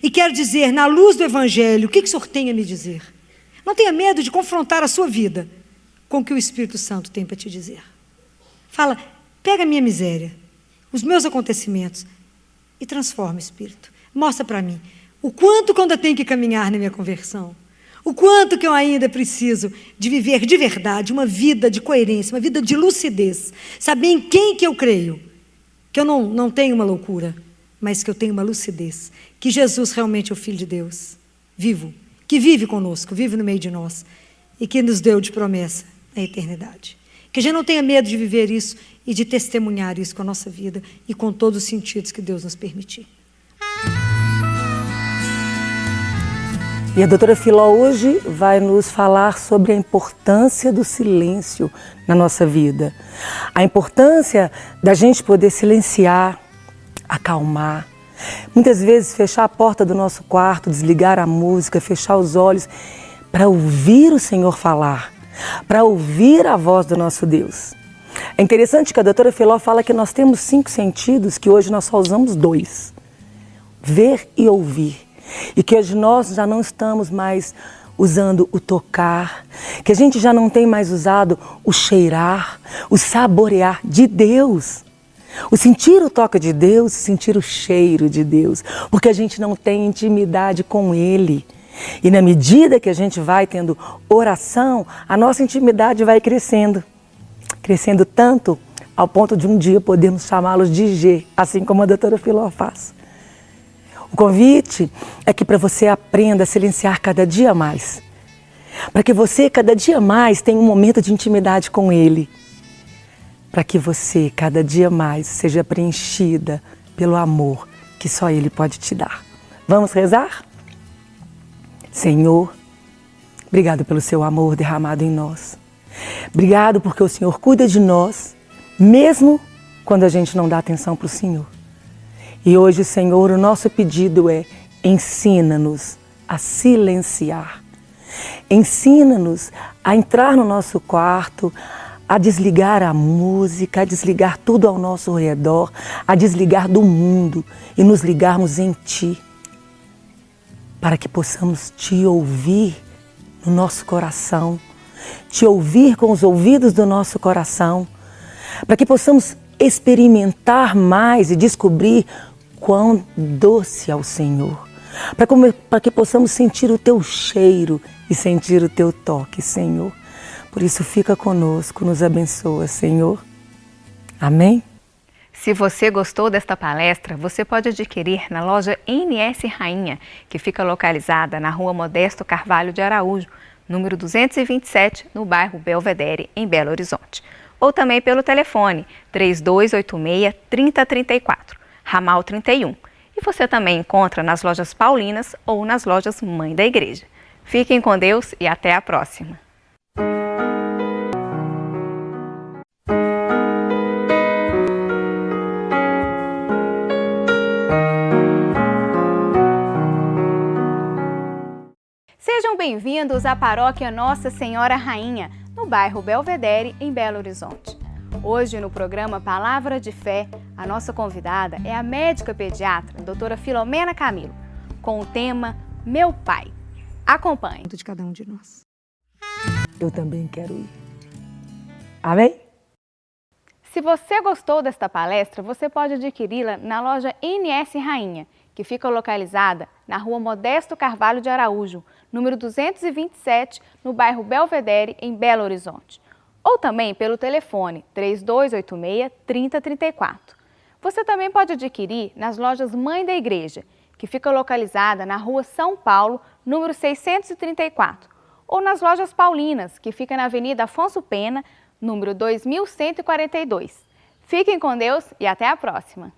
e quero dizer, na luz do Evangelho, o que o Senhor tem a me dizer. Não tenha medo de confrontar a sua vida com o que o Espírito Santo tem para te dizer. Fala: pega a minha miséria, os meus acontecimentos, e transforma, Espírito. Mostra para mim o quanto que eu ainda tenho que caminhar na minha conversão, o quanto que eu ainda preciso de viver de verdade uma vida de coerência, uma vida de lucidez, saber em quem que eu creio, que eu não tenho uma loucura, mas que eu tenho uma lucidez, que Jesus realmente é o Filho de Deus, vivo, que vive conosco, vive no meio de nós, e que nos deu de promessa a eternidade. Que a gente não tenha medo de viver isso e de testemunhar isso com a nossa vida e com todos os sentidos que Deus nos permitir. E a doutora Filó hoje vai nos falar sobre a importância do silêncio na nossa vida. A importância da gente poder silenciar, acalmar. Muitas vezes fechar a porta do nosso quarto, desligar a música, fechar os olhos para ouvir o Senhor falar, para ouvir a voz do nosso Deus. É interessante que a doutora Filó fala que nós temos 5 sentidos, que hoje nós só usamos 2. Ver e ouvir. E que hoje nós já não estamos mais usando o tocar, que a gente já não tem mais usado o cheirar, o saborear de Deus. O sentir o toque de Deus, sentir o cheiro de Deus, porque a gente não tem intimidade com Ele. E na medida que a gente vai tendo oração, a nossa intimidade vai crescendo. Crescendo tanto ao ponto de um dia podermos chamá-los de G, assim como a doutora Filó faz. O convite é que para você aprenda a silenciar cada dia mais. Para que você cada dia mais tenha um momento de intimidade com Ele. Para que você, cada dia mais, seja preenchida pelo amor que só Ele pode te dar. Vamos rezar? Senhor, obrigado pelo seu amor derramado em nós. Obrigado porque o Senhor cuida de nós, mesmo quando a gente não dá atenção para o Senhor. E hoje, Senhor, o nosso pedido é: ensina-nos a silenciar. Ensina-nos a entrar no nosso quarto, a desligar a música, a desligar tudo ao nosso redor, a desligar do mundo e nos ligarmos em Ti, para que possamos Te ouvir no nosso coração, Te ouvir com os ouvidos do nosso coração, para que possamos experimentar mais e descobrir quão doce é o Senhor, para que possamos sentir o Teu cheiro e sentir o Teu toque, Senhor. Por isso, fica conosco, nos abençoa, Senhor. Amém? Se você gostou desta palestra, você pode adquirir na loja NS Rainha, que fica localizada na Rua Modesto Carvalho de Araújo, número 227, no bairro Belvedere, em Belo Horizonte. Ou também pelo telefone 3286-3034, ramal 31. E você também encontra nas lojas Paulinas ou nas lojas Mãe da Igreja. Fiquem com Deus e até a próxima. Sejam bem-vindos à paróquia Nossa Senhora Rainha, no bairro Belvedere, em Belo Horizonte. Hoje, no programa Palavra de Fé, a nossa convidada é a médica pediatra, doutora Filomena Camilo, com o tema Meu Pai. Acompanhe. De cada um de nós. Eu também quero ir. Amém? Se você gostou desta palestra, você pode adquiri-la na loja NS Rainha, que fica localizada na Rua Modesto Carvalho de Araújo, número 227, no bairro Belvedere, em Belo Horizonte. Ou também pelo telefone 3286-3034. Você também pode adquirir nas lojas Mãe da Igreja, que fica localizada na Rua São Paulo, número 634. Ou nas lojas Paulinas, que fica na Avenida Afonso Pena, número 2142. Fiquem com Deus e até a próxima!